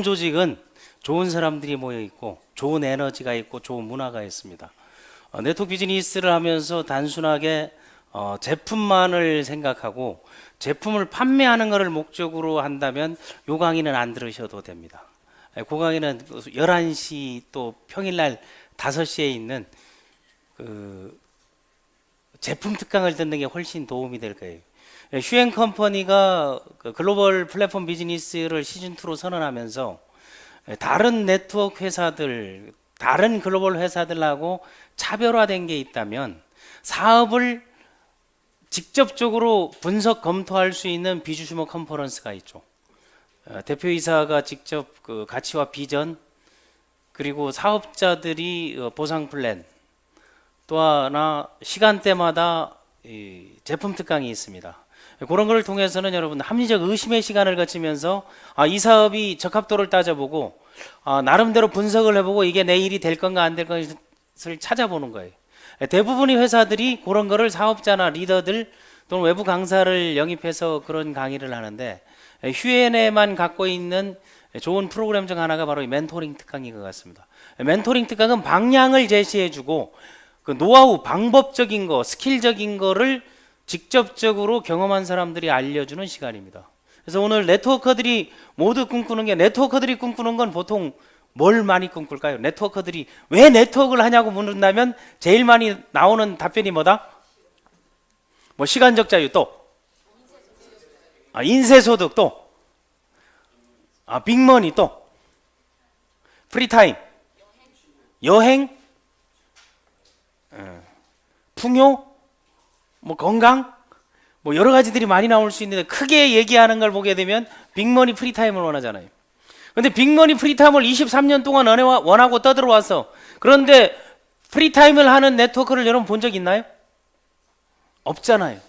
조직은 좋은 사람들이 모여 있고 좋은 에너지가 있고 좋은 문화가 있습니다. 네트워크 비즈니스를 하면서 단순하게 제품만을 생각하고 제품을 판매하는 것을 목적으로 한다면 요 강의는 안 들으셔도 됩니다. 그 강의는 11시 또 평일날 5시에 있는 그 제품 특강을 듣는 게 훨씬 도움이 될 거예요. 휴엔 컴퍼니가 글로벌 플랫폼 비즈니스를 시즌2로 선언하면서 다른 네트워크 회사들, 다른 글로벌 회사들하고 차별화된 게 있다면 사업을 직접적으로 분석 검토할 수 있는 비주슈머 컨퍼런스가 있죠. 대표이사가 직접 그 가치와 비전 그리고 사업자들이 보상 플랜 또 하나 시간대마다 이 제품 특강이 있습니다. 그런 걸 통해서는 여러분 합리적 의심의 시간을 거치면서 이 사업이 적합도를 따져보고 나름대로 분석을 해보고 이게 내 일이 될 건가 안 될 것을 찾아보는 거예요. 대부분의 회사들이 그런 거를 사업자나 리더들 또는 외부 강사를 영입해서 그런 강의를 하는데 휴엔에만 갖고 있는 좋은 프로그램 중 하나가 바로 이 멘토링 특강인 것 같습니다. 멘토링 특강은 방향을 제시해주고 그 노하우, 방법적인 거, 스킬적인 거를 직접적으로 경험한 사람들이 알려주는 시간입니다. 그래서 오늘 네트워커들이 모두 꿈꾸는 게, 네트워커들이 꿈꾸는 건 보통 뭘 많이 꿈꿀까요? 네트워커들이 왜 네트워크를 하냐고 묻는다면 제일 많이 나오는 답변이 뭐다? 뭐 시간적 자유 또 인쇄소득 또 빅머니 또 프리타임 여행 풍요 뭐 건강 뭐 여러 가지들이 많이 나올 수 있는데 크게 얘기하는 걸 보게 되면 빅머니 프리타임을 원하잖아요. 근데 빅머니 프리타임을 23년 동안 원하고 떠들어와서 그런데 프리타임을 하는 네트워크를 여러분 본 적 있나요? 없잖아요.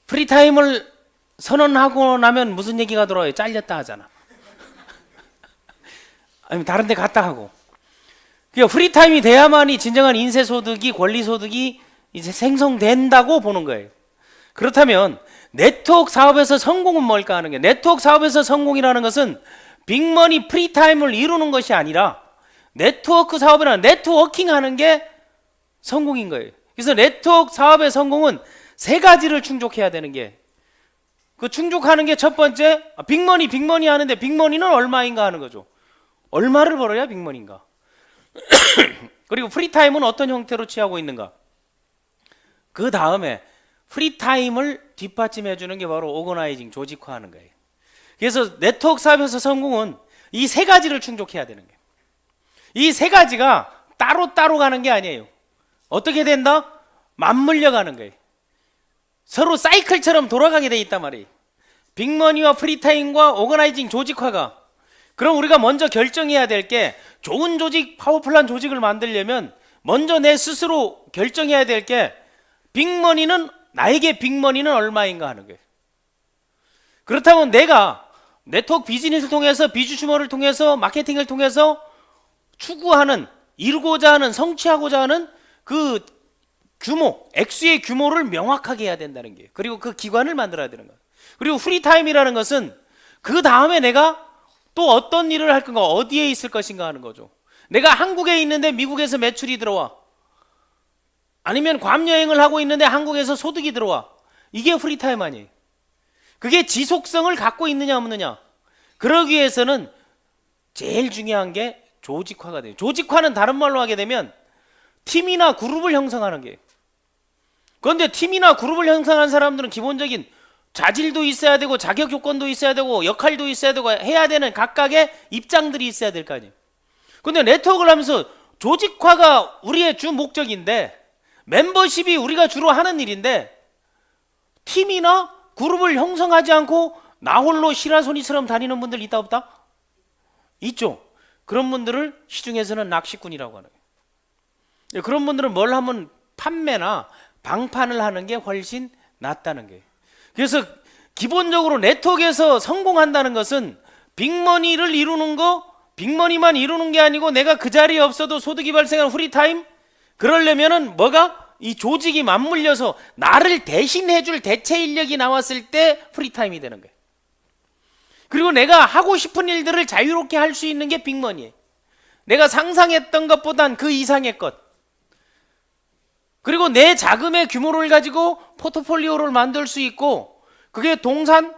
프리타임을 선언하고 나면 무슨 얘기가 돌아와요? 잘렸다 하잖아. 아니면 다른 데 갔다 하고. 그러니까 프리타임이 돼야만이 진정한 인쇄소득이 권리소득이 이제 생성된다고 보는 거예요. 그렇다면 네트워크 사업에서 성공은 뭘까 하는 게, 네트워크 사업에서 성공이라는 것은 빅머니 프리타임을 이루는 것이 아니라 네트워크 사업이나 네트워킹 하는 게 성공인 거예요. 그래서 네트워크 사업의 성공은 세 가지를 충족해야 되는 게, 그 충족하는 게 첫 번째 빅머니 하는데 빅머니는 얼마인가 하는 거죠. 얼마를 벌어야 빅머니인가. 그리고 프리타임은 어떤 형태로 취하고 있는가. 그 다음에 프리타임을 뒷받침해 주는 게 바로 오거나이징, 조직화하는 거예요. 그래서 네트워크 사업에서 성공은 이 세 가지를 충족해야 되는 거예요. 이 세 가지가 따로따로 가는 게 아니에요. 어떻게 된다? 맞물려 가는 거예요. 서로 사이클처럼 돌아가게 돼 있단 말이에요. 빅머니와 프리타임과 오거나이징, 조직화가. 그럼 우리가 먼저 결정해야 될 게, 좋은 조직, 파워풀한 조직을 만들려면 먼저 내 스스로 결정해야 될 게, 빅머니는, 나에게 빅머니는 얼마인가 하는 거예요. 그렇다면 내가 네트워크 비즈니스를 통해서, 비주슈머를 통해서, 마케팅을 통해서 추구하는, 이루고자 하는, 성취하고자 하는 그 규모, 액수의 규모를 명확하게 해야 된다는 게, 그리고 그 기관을 만들어야 되는 거예요. 그리고 프리타임이라는 것은 그 다음에 내가 또 어떤 일을 할 건가, 어디에 있을 것인가 하는 거죠. 내가 한국에 있는데 미국에서 매출이 들어와, 아니면 괌 여행을 하고 있는데 한국에서 소득이 들어와. 이게 프리타임 아니에요. 그게 지속성을 갖고 있느냐 없느냐. 그러기 위해서는 제일 중요한 게 조직화가 돼요. 조직화는 다른 말로 하게 되면 팀이나 그룹을 형성하는 게예요. 그런데 팀이나 그룹을 형성한 사람들은 기본적인 자질도 있어야 되고 자격 요건도 있어야 되고 역할도 있어야 되고 해야 되는 각각의 입장들이 있어야 될 거 아니에요. 근데 네트워크를 하면서 조직화가 우리의 주 목적인데, 멤버십이 우리가 주로 하는 일인데, 팀이나 그룹을 형성하지 않고 나 홀로 시라소니처럼 다니는 분들 있다 없다? 있죠. 그런 분들을 시중에서는 낚시꾼이라고 하는 거예요. 그런 분들은 뭘 하면 판매나 방판을 하는 게 훨씬 낫다는 거예요. 그래서 기본적으로 네트워크에서 성공한다는 것은 빅머니를 이루는 거, 빅머니만 이루는 게 아니고 내가 그 자리에 없어도 소득이 발생하는 프리타임, 그러려면은 뭐가? 이 조직이 맞물려서 나를 대신해 줄 대체 인력이 나왔을 때 프리타임이 되는 거예요. 그리고 내가 하고 싶은 일들을 자유롭게 할 수 있는 게 빅머니예요. 내가 상상했던 것보단 그 이상의 것. 그리고 내 자금의 규모를 가지고 포트폴리오를 만들 수 있고, 그게 동산,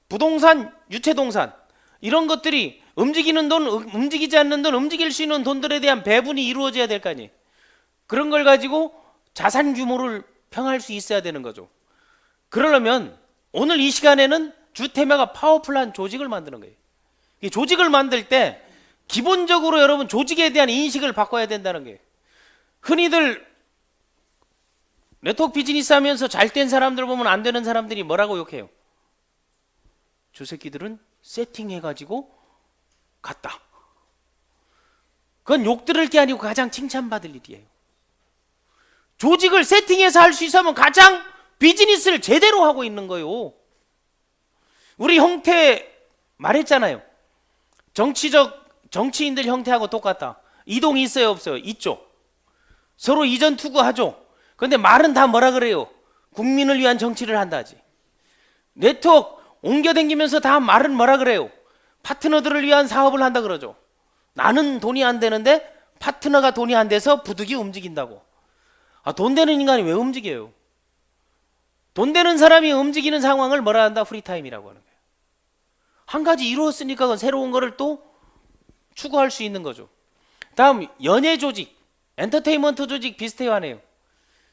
부동산, 유체동산 이런 것들이 움직이는 돈, 움직이지 않는 돈, 움직일 수 있는 돈들에 대한 배분이 이루어져야 될 거 아니에요. 그런 걸 가지고 자산 규모를 평할 수 있어야 되는 거죠. 그러려면 오늘 이 시간에는 주테마가 파워풀한 조직을 만드는 거예요. 이 조직을 만들 때 기본적으로 여러분 조직에 대한 인식을 바꿔야 된다는 거예요. 흔히들 네트워크 비즈니스 하면서 잘된 사람들 보면 안 되는 사람들이 뭐라고 욕해요? 저 새끼들은 세팅해가지고 갔다. 그건 욕 들을 게 아니고 가장 칭찬받을 일이에요. 조직을 세팅해서 할 수 있으면 가장 비즈니스를 제대로 하고 있는 거예요. 우리 형태 말했잖아요. 정치인들 형태하고 똑같다. 이동이 있어요, 없어요? 있죠. 서로 이전 투구하죠. 그런데 말은 다 뭐라 그래요? 국민을 위한 정치를 한다 하지. 네트워크 옮겨다니면서 다 말은 뭐라 그래요? 파트너들을 위한 사업을 한다 그러죠. 나는 돈이 안 되는데 파트너가 돈이 안 돼서 부득이 움직인다고. 돈 되는 인간이 왜 움직여요? 돈 되는 사람이 움직이는 상황을 뭐라 한다? 프리타임이라고 하는 거예요. 한 가지 이루었으니까 그건 새로운 거를 또 추구할 수 있는 거죠. 다음 연예 조직, 엔터테인먼트 조직 비슷해요, 안 해요?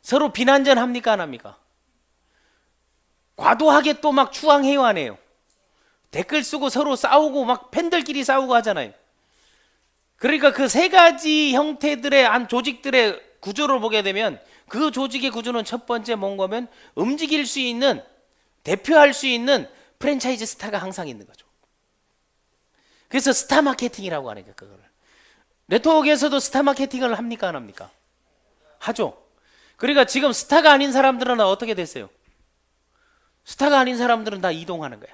서로 비난전 합니까, 안 합니까? 과도하게 또 막 추앙해요, 안 해요? 댓글 쓰고 서로 싸우고 막 팬들끼리 싸우고 하잖아요. 그러니까 그 세 가지 형태들의 한 조직들의 구조를 보게 되면 그 조직의 구조는 첫 번째 뭔가면 움직일 수 있는, 대표할 수 있는 프랜차이즈 스타가 항상 있는 거죠. 그래서 스타 마케팅이라고 하는 거예요. 그거를 네트워크에서도 스타 마케팅을 합니까, 안 합니까? 하죠. 그러니까 지금 스타가 아닌 사람들은 어떻게 됐어요? 스타가 아닌 사람들은 다 이동하는 거야.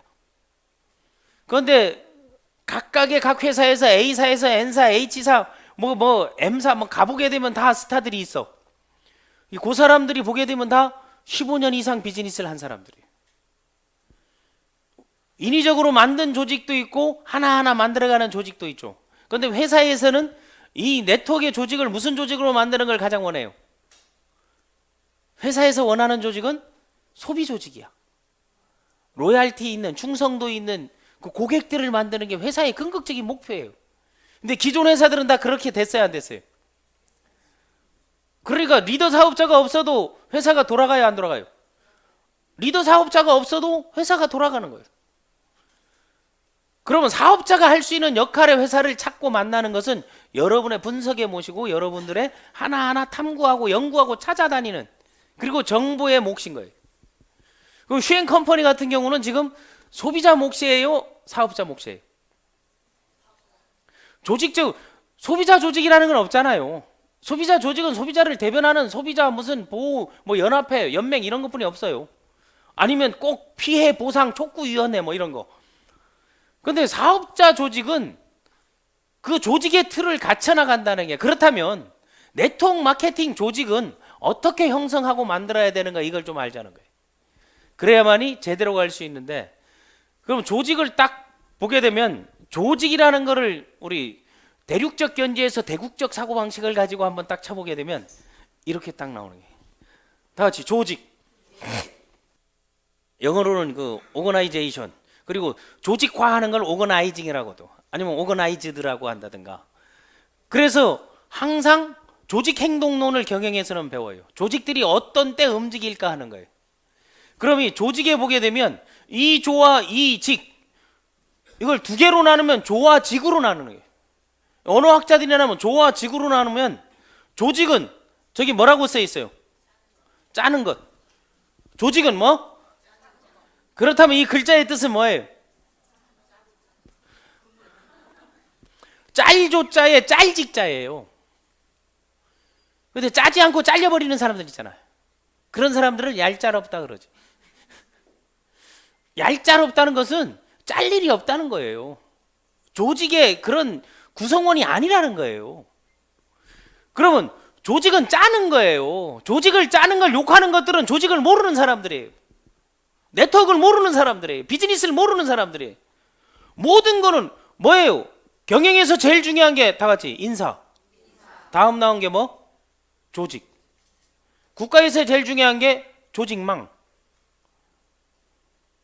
그런데 각각의 각 회사에서 A사에서 N사, H사, M사 가보게 되면 다 스타들이 있어. 그 사람들이 보게 되면 다 15년 이상 비즈니스를 한 사람들이에요. 인위적으로 만든 조직도 있고 하나하나 만들어가는 조직도 있죠. 그런데 회사에서는 이 네트워크의 조직을 무슨 조직으로 만드는 걸 가장 원해요? 회사에서 원하는 조직은 소비 조직이야. 로얄티 있는, 충성도 있는 그 고객들을 만드는 게 회사의 궁극적인 목표예요. 근데 기존 회사들은 다 그렇게 됐어요, 안 됐어요? 그러니까 리더 사업자가 없어도 회사가 돌아가요, 안 돌아가요? 리더 사업자가 없어도 회사가 돌아가는 거예요. 그러면 사업자가 할 수 있는 역할의 회사를 찾고 만나는 것은 여러분의 분석에 모시고 여러분들의 하나하나 탐구하고 연구하고 찾아다니는, 그리고 정보의 몫인 거예요. 그럼 슈엔 컴퍼니 같은 경우는 지금 소비자 몫이에요, 사업자 몫이에요? 조직적 소비자 조직이라는 건 없잖아요. 소비자 조직은 소비자를 대변하는 소비자 무슨 보호 연합회, 연맹 이런 것뿐이 없어요. 아니면 꼭 피해 보상 촉구위원회 이런 거. 근데 사업자 조직은 그 조직의 틀을 갖춰 나간다는 게, 그렇다면 네트워크 마케팅 조직은 어떻게 형성하고 만들어야 되는가, 이걸 좀 알자는 거예요. 그래야만이 제대로 갈 수 있는데, 그럼 조직을 딱 보게 되면 조직이라는 거를 우리 대륙적 견지에서 대국적 사고방식을 가지고 한번 딱 쳐보게 되면 이렇게 딱 나오는 거예요. 다 같이 조직. 영어로는 그 오거나이제이션, 그리고 조직화하는 걸 오거나이징이라고도, 아니면 오거나이즈드라고 한다든가. 그래서 항상 조직 행동론을 경영에서는 배워요. 조직들이 어떤 때 움직일까 하는 거예요. 그럼 이 조직에 보게 되면 이 조와 이 직, 이걸 두 개로 나누면 조와 직으로 나누는 거예요. 언어학자들이라면 조와 직으로 나누면 조직은 저기 뭐라고 써 있어요? 짜는 것. 조직은 뭐? 그렇다면 이 글자의 뜻은 뭐예요? 짤조자의 짤직자예요. 근데 짜지 않고 잘려버리는 사람들 있잖아요. 그런 사람들을 얄짤없다 그러죠. 얄짤없다는 것은 짤 일이 없다는 거예요. 조직의 그런 구성원이 아니라는 거예요. 그러면 조직은 짜는 거예요. 조직을 짜는 걸 욕하는 것들은 조직을 모르는 사람들이에요. 네트워크를 모르는 사람들이에요. 비즈니스를 모르는 사람들이에요. 모든 거는 뭐예요? 경영에서 제일 중요한 게 다 같이 인사. 다음 나온 게 뭐? 조직. 국가에서 제일 중요한 게 조직망.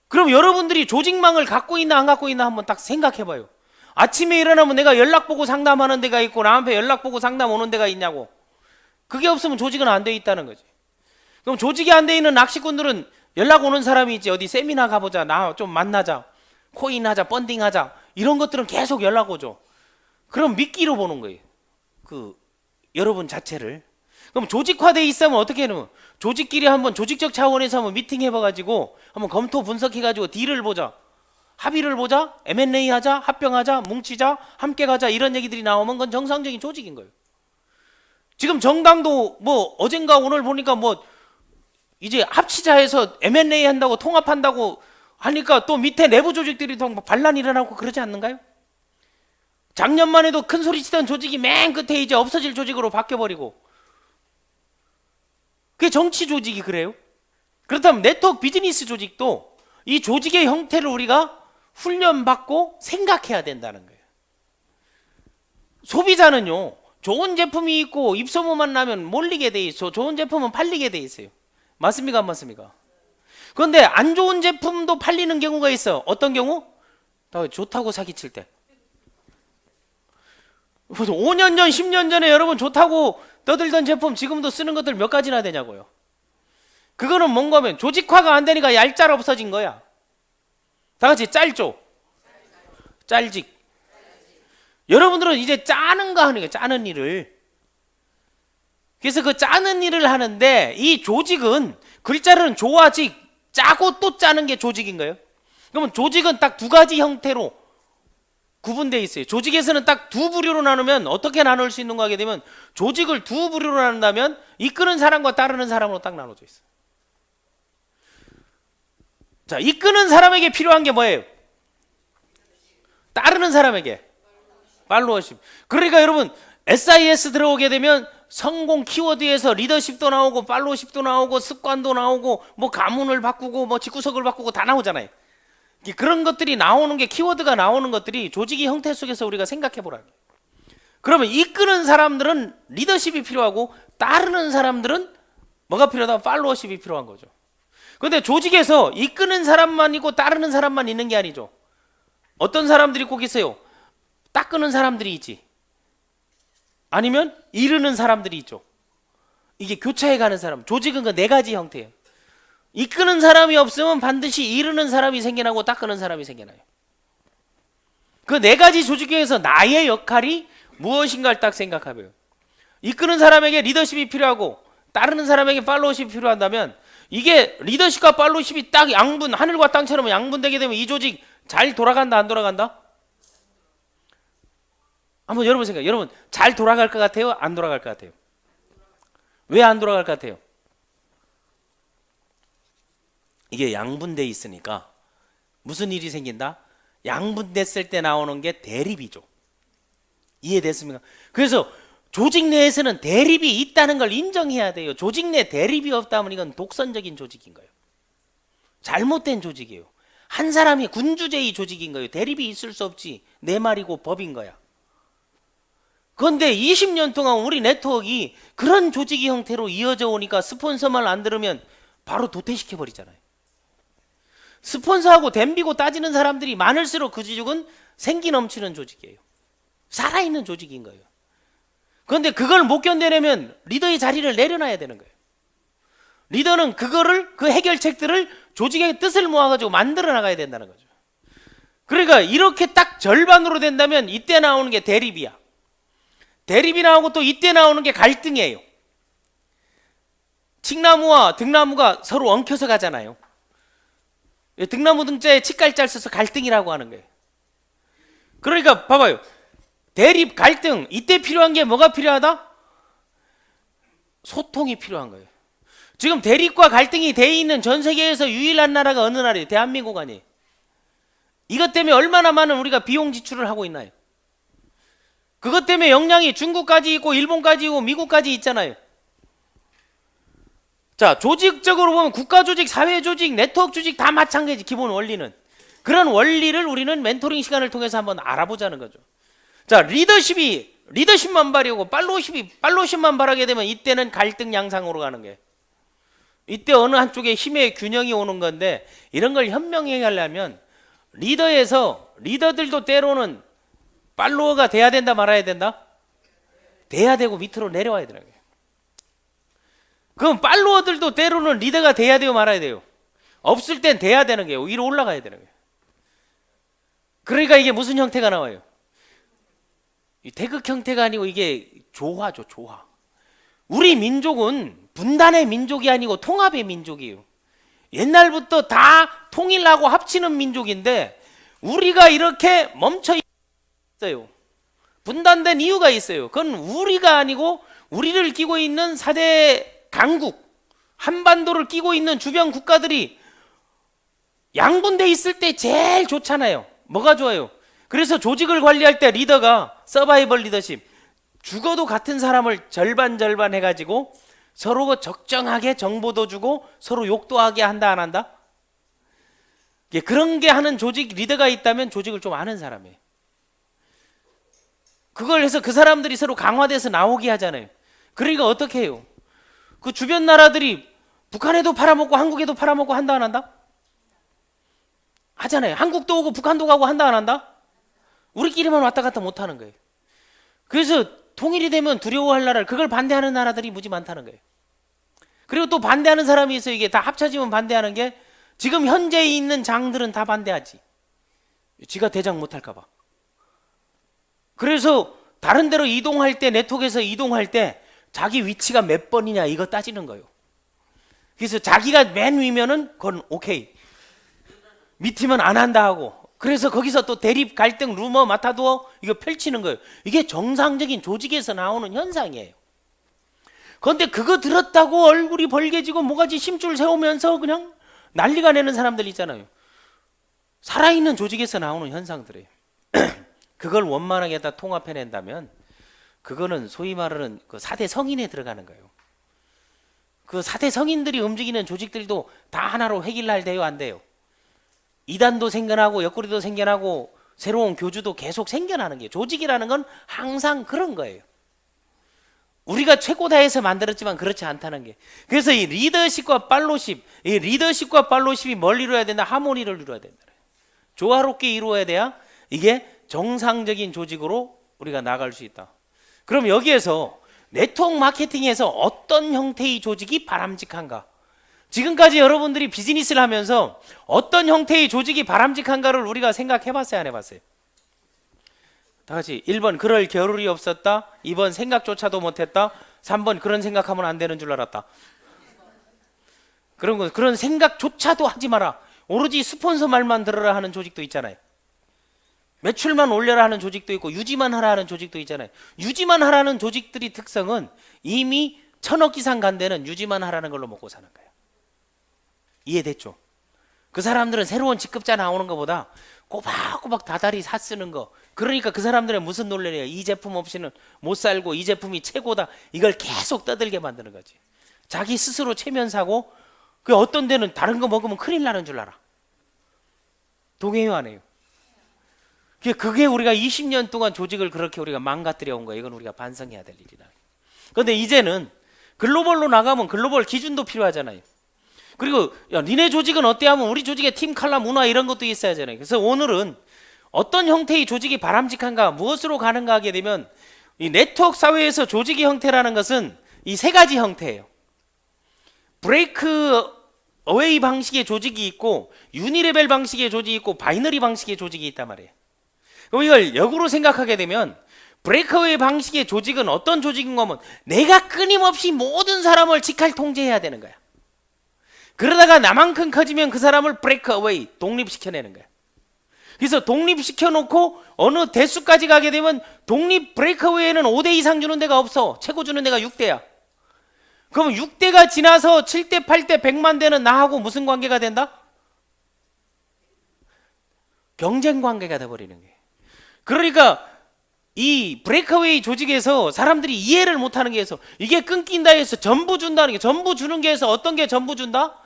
그럼 여러분들이 조직망을 갖고 있나 안 갖고 있나 한번 딱 생각해 봐요. 아침에 일어나면 내가 연락 보고 상담하는 데가 있고 나한테 연락 보고 상담 오는 데가 있냐고. 그게 없으면 조직은 안 돼 있다는 거지. 그럼 조직이 안 돼 있는 낚시꾼들은 연락 오는 사람이 있지. 어디 세미나 가보자. 나 좀 만나자. 코인 하자. 펀딩 하자. 이런 것들은 계속 연락 오죠. 그럼 미끼로 보는 거예요. 그 여러분 자체를. 그럼 조직화돼 있으면 어떻게 해요? 조직끼리 한번 조직적 차원에서 한번 미팅 해봐가지고 한번 검토 분석해가지고 딜을 보자. 합의를 보자. M&A 하자. 합병하자. 뭉치자. 함께 가자. 이런 얘기들이 나오면 그건 정상적인 조직인 거예요. 지금 정당도 뭐 어젠가 오늘 보니까 뭐 이제 합치자 해서 M&A 한다고 통합한다고 하니까 또 밑에 내부 조직들이 또 반란이 일어나고 그러지 않는가요? 작년만 해도 큰 소리 치던 조직이 맨 끝에 이제 없어질 조직으로 바뀌어버리고. 그게 정치 조직이 그래요? 그렇다면 네트워크 비즈니스 조직도 이 조직의 형태를 우리가 훈련받고 생각해야 된다는 거예요. 소비자는요, 좋은 제품이 있고 입소문만 나면 몰리게 돼 있어. 좋은 제품은 팔리게 돼 있어요. 맞습니까? 안 맞습니까? 그런데 안 좋은 제품도 팔리는 경우가 있어. 어떤 경우? 좋다고 사기칠 때. 5년 전, 10년 전에 여러분 좋다고 떠들던 제품 지금도 쓰는 것들 몇 가지나 되냐고요. 그거는 뭔가 하면 조직화가 안 되니까 얄짤 없어진 거야. 다 같이 짤조. 짤직. 여러분들은 이제 짜는 거 하는 거예요. 짜는 일을. 그래서 그 짜는 일을 하는데 이 조직은 글자로는 조아직, 짜고 또 짜는 게 조직인 거예요. 그러면 조직은 딱 두 가지 형태로 구분되어 있어요. 조직에서는 딱 두 부류로 나누면 어떻게 나눌 수 있는가 하게 되면 조직을 두 부류로 나눈다면 이끄는 사람과 따르는 사람으로 딱 나눠져 있어요. 자, 이끄는 사람에게 필요한 게 뭐예요? 따르는 사람에게 팔로워십. 그러니까 여러분 SIS 들어오게 되면 성공 키워드에서 리더십도 나오고 팔로워십도 나오고 습관도 나오고 뭐 가문을 바꾸고 뭐 직구석을 바꾸고 다 나오잖아요. 그런 것들이 나오는 게 키워드가 나오는 것들이 조직의 형태 속에서 우리가 생각해 보라는 거예요. 그러면 이끄는 사람들은 리더십이 필요하고 따르는 사람들은 뭐가 필요하다? 팔로워십이 필요한 거죠. 그런데 조직에서 이끄는 사람만 있고 따르는 사람만 있는 게 아니죠. 어떤 사람들이 꼭 있어요? 닦는 사람들이 있지. 아니면 이르는 사람들이 있죠. 이게 교차해 가는 사람. 조직은 그 네 가지 형태예요. 이끄는 사람이 없으면 반드시 이르는 사람이 생겨나고 닦는 사람이 생겨나요. 그 네 가지 조직 중에서 나의 역할이 무엇인가를 딱 생각하고요. 이끄는 사람에게 리더십이 필요하고 따르는 사람에게 팔로우십이 필요한다면 이게 리더십과 팔로우십이 딱 양분, 하늘과 땅처럼 양분되게 되면 이 조직 잘 돌아간다 안 돌아간다? 한번 여러분 생각해요. 여러분 잘 돌아갈 것 같아요? 안 돌아갈 것 같아요? 왜 안 돌아갈 것 같아요? 이게 양분돼 있으니까 무슨 일이 생긴다? 양분됐을 때 나오는 게 대립이죠. 이해됐습니까? 그래서 조직 내에서는 대립이 있다는 걸 인정해야 돼요. 조직 내 대립이 없다면 이건 독선적인 조직인 거예요. 잘못된 조직이에요. 한 사람이 군주제의 조직인 거예요. 대립이 있을 수 없지. 내 말이고 법인 거야. 그런데 20년 동안 우리 네트워크가 그런 조직의 형태로 이어져 오니까 스폰서만 안 들으면 바로 도태시켜 버리잖아요. 스폰서하고 덤비고 따지는 사람들이 많을수록 그 조직은 생기 넘치는 조직이에요. 살아있는 조직인 거예요. 그런데 그걸 못 견뎌내면 리더의 자리를 내려놔야 되는 거예요. 리더는 그거를, 그 해결책들을 조직의 뜻을 모아가지고 만들어 나가야 된다는 거죠. 그러니까 이렇게 딱 절반으로 된다면 이때 나오는 게 대립이야. 대립이 나오고 또 이때 나오는 게 갈등이에요. 칡나무와 등나무가 서로 엉켜서 가잖아요. 등나무 등자에 칡갈자를 써서 갈등이라고 하는 거예요. 그러니까 봐봐요. 대립, 갈등, 이때 필요한 게 뭐가 필요하다? 소통이 필요한 거예요. 지금 대립과 갈등이 돼 있는 전 세계에서 유일한 나라가 어느 나라예요? 대한민국 아니에요. 이것 때문에 얼마나 많은 우리가 비용 지출을 하고 있나요? 그것 때문에 역량이 중국까지 있고 일본까지 있고 미국까지 있잖아요. 자, 조직적으로 보면 국가 조직, 사회 조직, 네트워크 조직 다 마찬가지. 기본 원리는 그런 원리를 우리는 멘토링 시간을 통해서 한번 알아보자는 거죠. 자, 리더십만 발휘하고 팔로우십만 발하게 되면 이때는 갈등 양상으로 가는 거예요. 이때 어느 한쪽에 힘의 균형이 오는 건데, 이런 걸 현명하게 하려면 리더들도 때로는 팔로워가 돼야 된다 말아야 된다? 돼야 되고 밑으로 내려와야 되는 거예요. 그럼 팔로워들도 때로는 리더가 돼야 돼요 말아야 돼요? 없을 땐 돼야 되는 거예요. 위로 올라가야 되는 거예요. 그러니까 이게 무슨 형태가 나와요? 이 태극 형태가 아니고 이게 조화죠, 조화. 우리 민족은 분단의 민족이 아니고 통합의 민족이에요. 옛날부터 다 통일하고 합치는 민족인데 우리가 이렇게 멈춰 있어요. 분단된 이유가 있어요. 그건 우리가 아니고 우리를 끼고 있는 4대 강국, 한반도를 끼고 있는 주변 국가들이 양분돼 있을 때 제일 좋잖아요. 뭐가 좋아요? 그래서 조직을 관리할 때 리더가 서바이벌 리더십, 죽어도 같은 사람을 절반 해가지고 서로 적정하게 정보도 주고 서로 욕도 하게 한다 안 한다? 그런 게 하는 조직 리더가 있다면 조직을 좀 아는 사람이에요. 그걸 해서 그 사람들이 서로 강화돼서 나오게 하잖아요. 그러니까 어떻게 해요? 그 주변 나라들이 북한에도 팔아먹고 한국에도 팔아먹고 한다 안 한다? 하잖아요. 한국도 오고 북한도 가고 한다 안 한다? 우리끼리만 왔다 갔다 못 하는 거예요. 그래서 통일이 되면 두려워할 나라를, 그걸 반대하는 나라들이 무지 많다는 거예요. 그리고 또 반대하는 사람이 있어요. 이게 다 합쳐지면 반대하는 게, 지금 현재 있는 장들은 다 반대하지. 지가 대장 못할까 봐. 그래서 다른 데로 이동할 때, 네트워크에서 이동할 때 자기 위치가 몇 번이냐 이거 따지는 거예요. 그래서 자기가 맨 위면은 그건 오케이, 밑이면 안 한다 하고, 그래서 거기서 또 대립, 갈등, 루머, 맡아두어 이거 펼치는 거예요. 이게 정상적인 조직에서 나오는 현상이에요. 그런데 그거 들었다고 얼굴이 벌개지고 모가지 심줄 세우면서 그냥 난리가 내는 사람들 있잖아요. 살아있는 조직에서 나오는 현상들이에요. 그걸 원만하게 다 통합해낸다면 그거는 소위 말하는 그 4대 성인에 들어가는 거예요. 그 4대 성인들이 움직이는 조직들도 다 하나로 획일날 돼요 안 돼요? 이단도 생겨나고 옆구리도 생겨나고 새로운 교주도 계속 생겨나는 게, 조직이라는 건 항상 그런 거예요. 우리가 최고다 해서 만들었지만 그렇지 않다는 게. 그래서 이 리더십과 팔로십이 뭘 이루어야 된다? 하모니를 이루어야 된다. 조화롭게 이루어야 돼야 이게 정상적인 조직으로 우리가 나갈 수 있다. 그럼 여기에서 네트워크 마케팅에서 어떤 형태의 조직이 바람직한가? 지금까지 여러분들이 비즈니스를 하면서 어떤 형태의 조직이 바람직한가를 우리가 생각해 봤어요 안 해봤어요? 다 같이 1번 그럴 겨를이 없었다, 2번 생각조차도 못했다, 3번 그런 생각하면 안 되는 줄 알았다. 그런 생각조차도 하지 마라, 오로지 스폰서 말만 들으라 하는 조직도 있잖아요. 매출만 올려라 하는 조직도 있고 유지만 하라 하는 조직도 있잖아요. 유지만 하라는 조직들이 특성은 이미 1000억 이상 간 데는 유지만 하라는 걸로 먹고 사는 거예요. 이해됐죠? 그 사람들은 새로운 직급자 나오는 것보다 꼬박꼬박 다달이 사 쓰는 거, 그러니까 그 사람들은 무슨 논리예요? 이 제품 없이는 못 살고 이 제품이 최고다, 이걸 계속 떠들게 만드는 거지. 자기 스스로 체면사고, 그 어떤 데는 다른 거 먹으면 큰일 나는 줄 알아. 동의해요 안 해요? 그게 우리가 20년 동안 조직을 그렇게 우리가 망가뜨려 온 거예요. 이건 우리가 반성해야 될 일이다. 그런데 이제는 글로벌로 나가면 글로벌 기준도 필요하잖아요. 그리고 니네 조직은 어때 하면 우리 조직의 팀 칼라 문화 이런 것도 있어야 하잖아요. 그래서 오늘은 어떤 형태의 조직이 바람직한가, 무엇으로 가는가 하게 되면, 이 네트워크 사회에서 조직의 형태라는 것은 이 세 가지 형태예요. 브레이크 어웨이 방식의 조직이 있고, 유니레벨 방식의 조직이 있고, 바이너리 방식의 조직이 있단 말이에요. 그럼 이걸 역으로 생각하게 되면, 브레이크어웨이 방식의 조직은 어떤 조직인 거면 내가 끊임없이 모든 사람을 직할 통제해야 되는 거야. 그러다가 나만큼 커지면 그 사람을 브레이크어웨이, 독립시켜내는 거야. 그래서 독립시켜 놓고 어느 대수까지 가게 되면 독립 브레이크어웨이는 5대 이상 주는 데가 없어. 최고 주는 데가 6대야. 그럼 6대가 지나서 7대, 8대, 100만 대는 나하고 무슨 관계가 된다? 경쟁 관계가 돼버리는 거예요. 그러니까 이 브레이크어웨이 조직에서 사람들이 이해를 못하는 게 있어. 이게 끊긴다 해서 전부 준다는 게, 전부 주는 게 해서 어떤 게 전부 준다?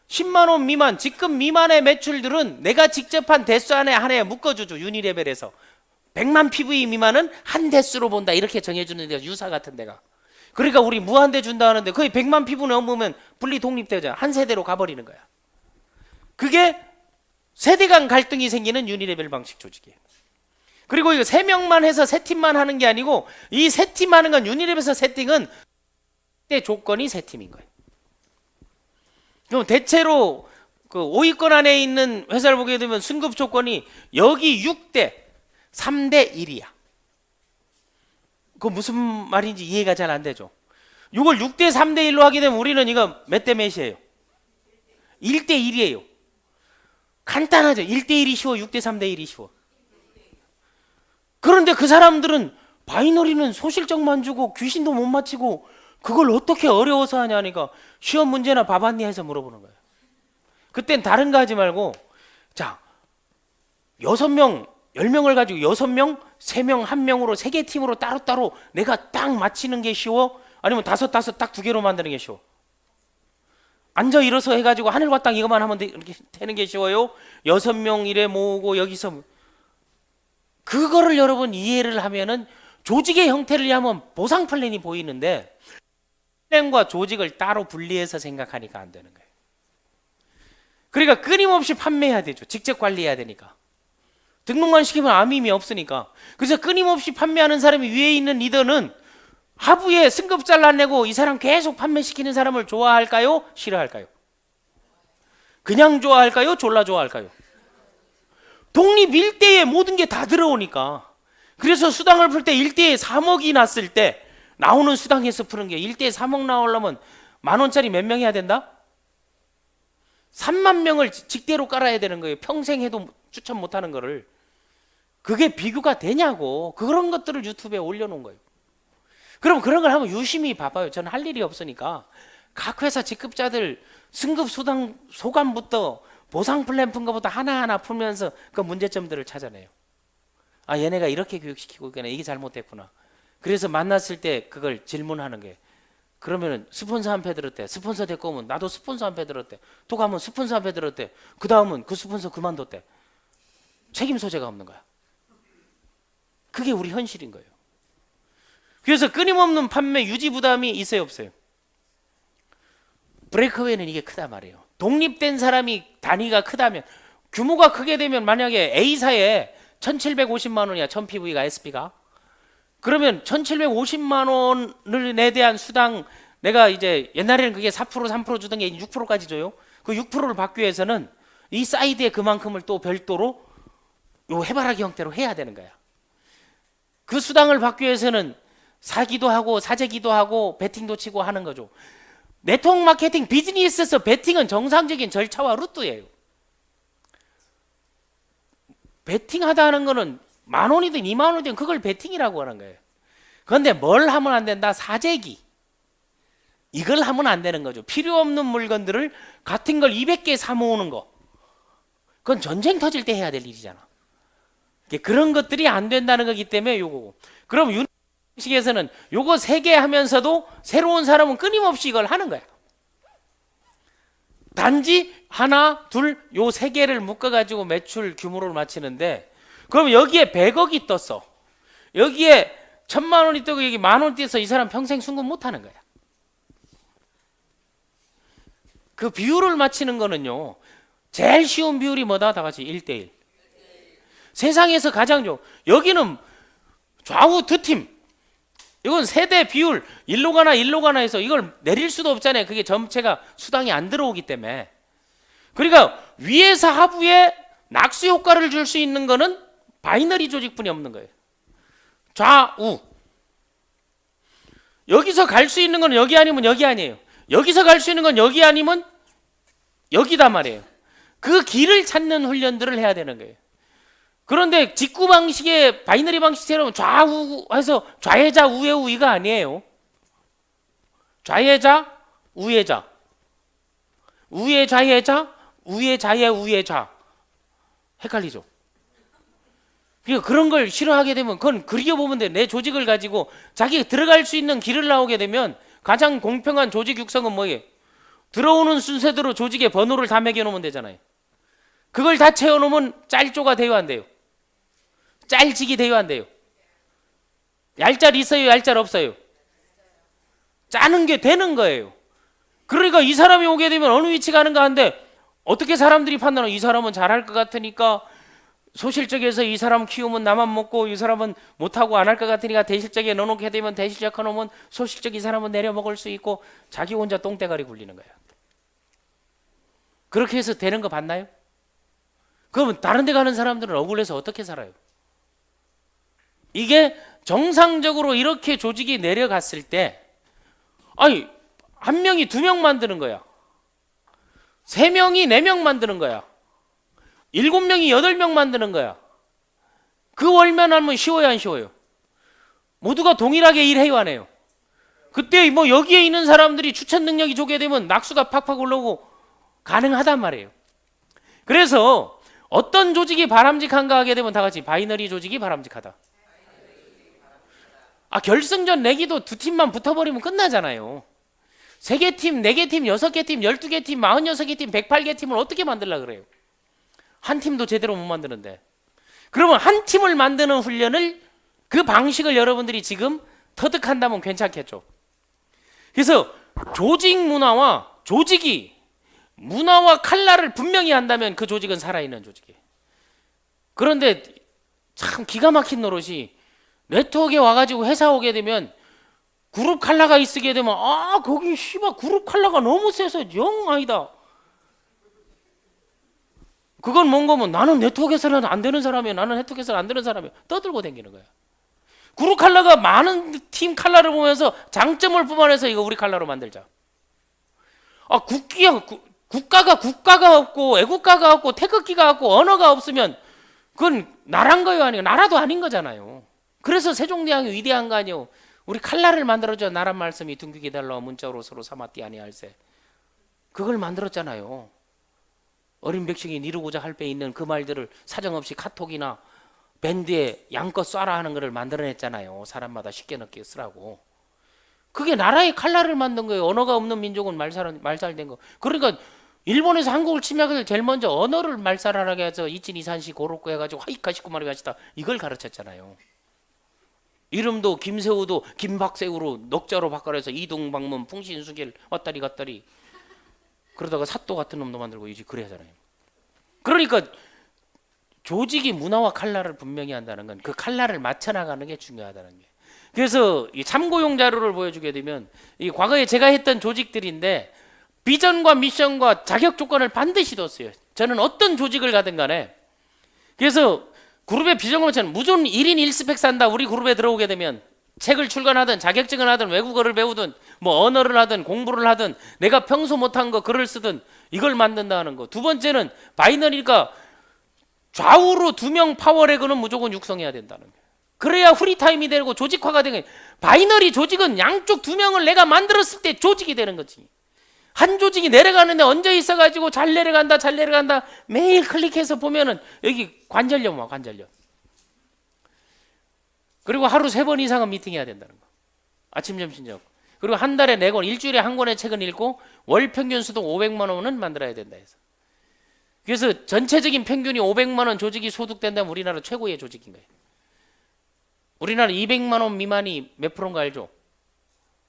10만 원 미만, 직급 미만의 매출들은 내가 직접 한 대수 안에 한 해에 묶어주죠. 유니레벨에서 100만 PV 미만은 한 대수로 본다 이렇게 정해주는 데가 유사 같은 데가. 그러니까 우리 무한대 준다 하는데 거의 100만 PV 넘으면 분리 독립되잖아. 한 세대로 가버리는 거야. 그게 세대 간 갈등이 생기는 유니레벨 방식 조직이에요. 그리고 이거 3명만 해서 3팀만 하는 게 아니고 이 3팀 하는 건 유니랩에서 세팅은 때 조건이 3팀인 거예요. 그럼 대체로 그 5위권 안에 있는 회사를 보게 되면 승급 조건이 여기 6대 3대 1이야. 그 무슨 말인지 이해가 잘 안 되죠. 이걸 6대 3대 1로 하게 되면 우리는 이거 몇 대 몇이에요? 1대 1이에요. 간단하죠. 1대 1이 쉬워, 6대 3대 1이 쉬워. 그런데 그 사람들은 바이너리는 소실적만 주고 귀신도 못 맞히고 그걸 어떻게 어려워서 하냐니까 시험 문제나 밥 왔니 해서 물어보는 거예요. 그땐 다른 거 하지 말고 자 6명 10명을 가지고 6명 3명 1명으로 3개 팀으로 따로따로 내가 딱 맞히는 게 쉬워? 아니면 5 딱 2개로 만드는 게 쉬워? 앉아 일어서 해가지고 하늘과 땅 이것만 하면 이렇게 되는 게 쉬워요? 6명 이래 모으고 여기서 그거를 여러분 이해를 하면은 조직의 형태를 하면 보상 플랜이 보이는데 플랜과 조직을 따로 분리해서 생각하니까 안 되는 거예요. 그러니까 끊임없이 판매해야 되죠. 직접 관리해야 되니까. 등록만 시키면 아무 의미 없으니까. 그래서 끊임없이 판매하는 사람이 위에 있는 리더는 하부에 승급 잘라내고 이 사람 계속 판매시키는 사람을 좋아할까요? 싫어할까요? 그냥 좋아할까요? 졸라 좋아할까요? 독립 1대에 모든 게 다 들어오니까. 그래서 수당을 풀 때 1대에 3억이 났을 때 나오는 수당에서 푸는 게 1대에 3억 나오려면 10,000원짜리 몇 명 해야 된다? 3만 명을 직대로 깔아야 되는 거예요. 평생 해도 추천 못하는 거를. 그게 비교가 되냐고. 그런 것들을 유튜브에 올려놓은 거예요. 그럼 그런 걸 하면 유심히 봐봐요. 저는 할 일이 없으니까 각 회사 직급자들 승급 수당 소감부터 보상 플랜 푼 것부터 하나하나 풀면서 그 문제점들을 찾아내요. 아, 얘네가 이렇게 교육시키고 있구나. 이게 잘못됐구나. 그래서 만났을 때 그걸 질문하는 게 그러면은 스폰서 한 패 들었대. 스폰서 데리고 오면 나도 스폰서 한 패 들었대. 또 가면 스폰서 한 패 들었대. 그 다음은 그 스폰서 그만뒀대. 책임 소재가 없는 거야. 그게 우리 현실인 거예요. 그래서 끊임없는 판매 유지 부담이 있어요, 없어요? 브레이크웨이는 이게 크다 말이에요. 독립된 사람이 단위가 크다면, 규모가 크게 되면 만약에 A사에 1750만 원이야, 1000PV가 SP가. 그러면 1750만 원을 대한 수당, 내가 이제 옛날에는 그게 4% 3% 주던 게 6%까지 줘요. 그 6%를 받기 위해서는 이 사이드에 그만큼을 또 별도로 요 해바라기 형태로 해야 되는 거야. 그 수당을 받기 위해서는 사기도 하고 사재기도 하고 베팅도 치고 하는 거죠. 네트워크 마케팅 비즈니스에서 베팅은 정상적인 절차와 루트예요. 베팅하다 하는 거는 10,000원이든 20,000원이든 그걸 베팅이라고 하는 거예요. 그런데 뭘 하면 안 된다? 사재기. 이걸 하면 안 되는 거죠. 필요 없는 물건들을 같은 걸 200개 사 모으는 거. 그건 전쟁 터질 때 해야 될 일이잖아. 그런 것들이 안 된다는 거기 때문에 요거고. 그럼 유식에서는 요거 3개 하면서도 새로운 사람은 끊임없이 이걸 하는 거야. 단지 하나, 둘, 요 3개를 묶어가지고 매출 규모를 맞추는데 그럼 여기에 100억이 떴어. 여기에 1000만 원이 뜨고 여기 10,000원 띄어서 이 사람 평생 순금 못 하는 거야. 그 비율을 맞추는 거는요. 제일 쉬운 비율이 뭐다? 다 같이 1대1. 세상에서 가장 좋은. 여기는 좌우 2팀. 이건 세대 비율 1로 가나 해서 이걸 내릴 수도 없잖아요. 그게 전체가 수당이 안 들어오기 때문에. 그러니까 위에서 하부에 낙수 효과를 줄 수 있는 거는 바이너리 조직뿐이 없는 거예요. 좌우. 여기서 갈 수 있는 건 여기 아니면 여기 아니에요. 여기서 갈 수 있는 건 여기 아니면 여기다 말이에요. 그 길을 찾는 훈련들을 해야 되는 거예요. 그런데 직구 방식의 바이너리 방식처럼 좌우 해서 좌회자 우회 우위가 아니에요. 좌회자 우회자 우회 좌회자 우회 좌회 우회 좌. 헷갈리죠? 그러니까 그런 걸 싫어하게 되면 그건 그려보면 돼. 내 조직을 가지고 자기가 들어갈 수 있는 길을 나오게 되면 가장 공평한 조직 육성은 뭐예요? 들어오는 순서대로 조직에 번호를 다 매겨놓으면 되잖아요. 그걸 다 채워놓으면 짤조가 돼요, 안 돼요? 짤직이 돼요, 안 돼요? 얄짤 있어요, 얄짤 없어요? 짜는 게 되는 거예요. 그러니까 이 사람이 오게 되면 어느 위치 가는가 하는데 어떻게 사람들이 판단하고 이 사람은 잘할 것 같으니까 소실적에서 이 사람 키우면 나만 먹고 이 사람은 못하고 안 할 것 같으니까 대실적에 넣어놓게 되면 대실적 해놓으면 소실적 이 사람은 내려먹을 수 있고 자기 혼자 똥대가리 굴리는 거야. 그렇게 해서 되는 거 봤나요? 그러면 다른 데 가는 사람들은 억울해서 어떻게 살아요? 이게 정상적으로 이렇게 조직이 내려갔을 때 아니 한 명이 2명 만드는 거야. 3명이 4명 만드는 거야. 7명이 8명 만드는 거야. 그 월면 하면 쉬워요, 안 쉬워요? 모두가 동일하게 일해요, 안 해요? 그때 뭐 여기에 있는 사람들이 추천 능력이 좋게 되면 낙수가 팍팍 올라오고 가능하단 말이에요. 그래서 어떤 조직이 바람직한가 하게 되면 다 같이 바이너리 조직이 바람직하다. 결승전 내기도 2팀만 붙어버리면 끝나잖아요. 3개 팀, 4개 팀, 6개 팀, 12개 팀, 46개 팀, 108개 팀을 어떻게 만들려고 그래요? 한 팀도 제대로 못 만드는데. 그러면 한 팀을 만드는 훈련을 그 방식을 여러분들이 지금 터득한다면 괜찮겠죠. 그래서 조직 문화와 조직이 문화와 칼날을 분명히 한다면 그 조직은 살아있는 조직이에요. 그런데 참 기가 막힌 노릇이 네트워크에 와가지고 회사 오게 되면 그룹 칼라가 있게 되면 거기 씨발 그룹 칼라가 너무 세서 영 아니다. 그건 뭔가면 나는 네트워크에서는 안 되는 사람이야. 나는 네트워크에서는 안 되는 사람이야. 떠들고 다니는 거야. 그룹 칼라가 많은 팀 칼라를 보면서 장점을 뽑아내서 이거 우리 칼라로 만들자. 국가가 없고 애국가가 없고 태극기가 없고 언어가 없으면 그건 나란 거요 아니에요? 나라도 아닌 거잖아요. 그래서 세종대왕이 위대한 거 아니에요? 우리 칼라를 만들어줘. 나란 말씀이 둥기게 달라 문자로 서로 삼았디 아니할세. 그걸 만들었잖아요. 어린 백성이 이루고자 할 배 있는 그 말들을 사정없이 카톡이나 밴드에 양껏 쏴라 하는 거를 만들어냈잖아요. 사람마다 쉽게 넣게 쓰라고. 그게 나라의 칼라를 만든 거예요. 언어가 없는 민족은 말살된 거. 그러니까 일본에서 한국을 침략을 제일 먼저 언어를 말살하게 해서 이친 이산시 고로코 해가지고 하이카시쿠마리 가시다 이걸 가르쳤잖아요. 이름도 김새우도 김박새우로 넉자로 바꿔서 이동방문 풍신수길 왔다리 갔다리 그러다가 사또 같은 놈도 만들고 이제 그래 하잖아요. 그러니까 조직이 문화와 칼라를 분명히 한다는 건 그 칼라를 맞춰나가는 게 중요하다는 게. 그래서 이 참고용 자료를 보여주게 되면 이 과거에 제가 했던 조직들인데 비전과 미션과 자격 조건을 반드시 뒀어요. 저는 어떤 조직을 가든 간에. 그래서 그룹의 비전과 미션은 무조건 1인 1스펙 산다. 우리 그룹에 들어오게 되면 책을 출간하든 자격증을 하든 외국어를 배우든 뭐 언어를 하든 공부를 하든 내가 평소 못한 거 글을 쓰든 이걸 만든다는 거. 2번째는 바이너리니까 좌우로 2명 파워레그는 무조건 육성해야 된다는 거예요. 그래야 프리타임이 되고 조직화가 되는 거예요. 바이너리 조직은 양쪽 2명을 내가 만들었을 때 조직이 되는 거지. 한 조직이 내려가는데 얹어 있어가지고 잘 내려간다 매일 클릭해서 보면은 여기 관절염 와 관절염. 그리고 하루 3번 이상은 미팅해야 된다는 거. 아침 점심 저녁. 그리고 한 달에 4권 일주일에 한 권의 책은 읽고 월 평균 수도 500만 원은 만들어야 된다 해서. 그래서 전체적인 평균이 500만 원 조직이 소득된다면 우리나라 최고의 조직인 거예요. 우리나라 200만 원 미만이 몇 프로인 거 알죠?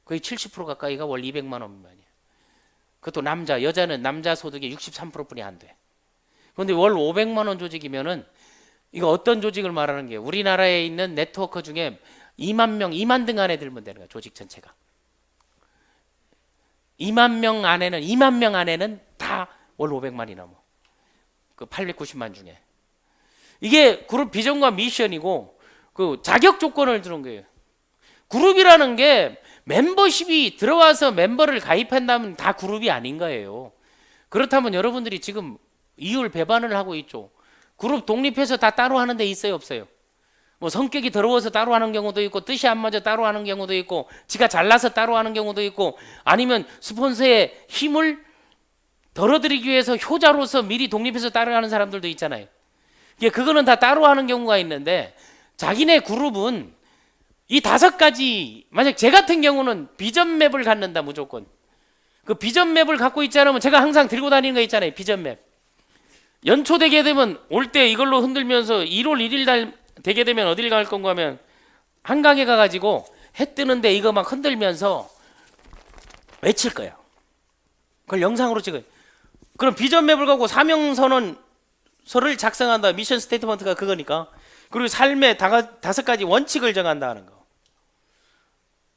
거의 70% 가까이가 월 200만 원 미만이에요. 그것도 여자는 남자 소득의 63%뿐이 안 돼. 그런데 월 500만 원 조직이면은 이거 어떤 조직을 말하는 게 우리나라에 있는 네트워크 중에 2만 등 안에 들면 되는 거야. 조직 전체가. 2만 명 안에는 다 월 500만이 넘어. 그 890만 중에. 이게 그룹 비전과 미션이고 그 자격 조건을 주는 거예요. 그룹이라는 게 멤버십이 들어와서 멤버를 가입한다면 다 그룹이 아닌 거예요. 그렇다면 여러분들이 지금 이율 배반을 하고 있죠. 그룹 독립해서 다 따로 하는 데 있어요, 없어요? 뭐 성격이 더러워서 따로 하는 경우도 있고 뜻이 안 맞아 따로 하는 경우도 있고 지가 잘나서 따로 하는 경우도 있고 아니면 스폰서의 힘을 덜어드리기 위해서 효자로서 미리 독립해서 따로 하는 사람들도 있잖아요. 그거는 다 따로 하는 경우가 있는데 자기네 그룹은 이 5가지 만약 제 같은 경우는 비전 맵을 갖는다 무조건. 그 비전 맵을 갖고 있지 않으면 제가 항상 들고 다니는 거 있잖아요. 비전 맵. 연초 되게 되면 올 때 이걸로 흔들면서 1월 1일 날 되게 되면 어딜 갈 건가 하면 한강에 가가지고 해 뜨는데 이거 막 흔들면서 외칠 거야. 그걸 영상으로 찍어요. 그럼 비전 맵을 갖고 사명선언서를 작성한다. 미션 스테이트먼트가 그거니까. 그리고 삶의 5가지 원칙을 정한다는 거.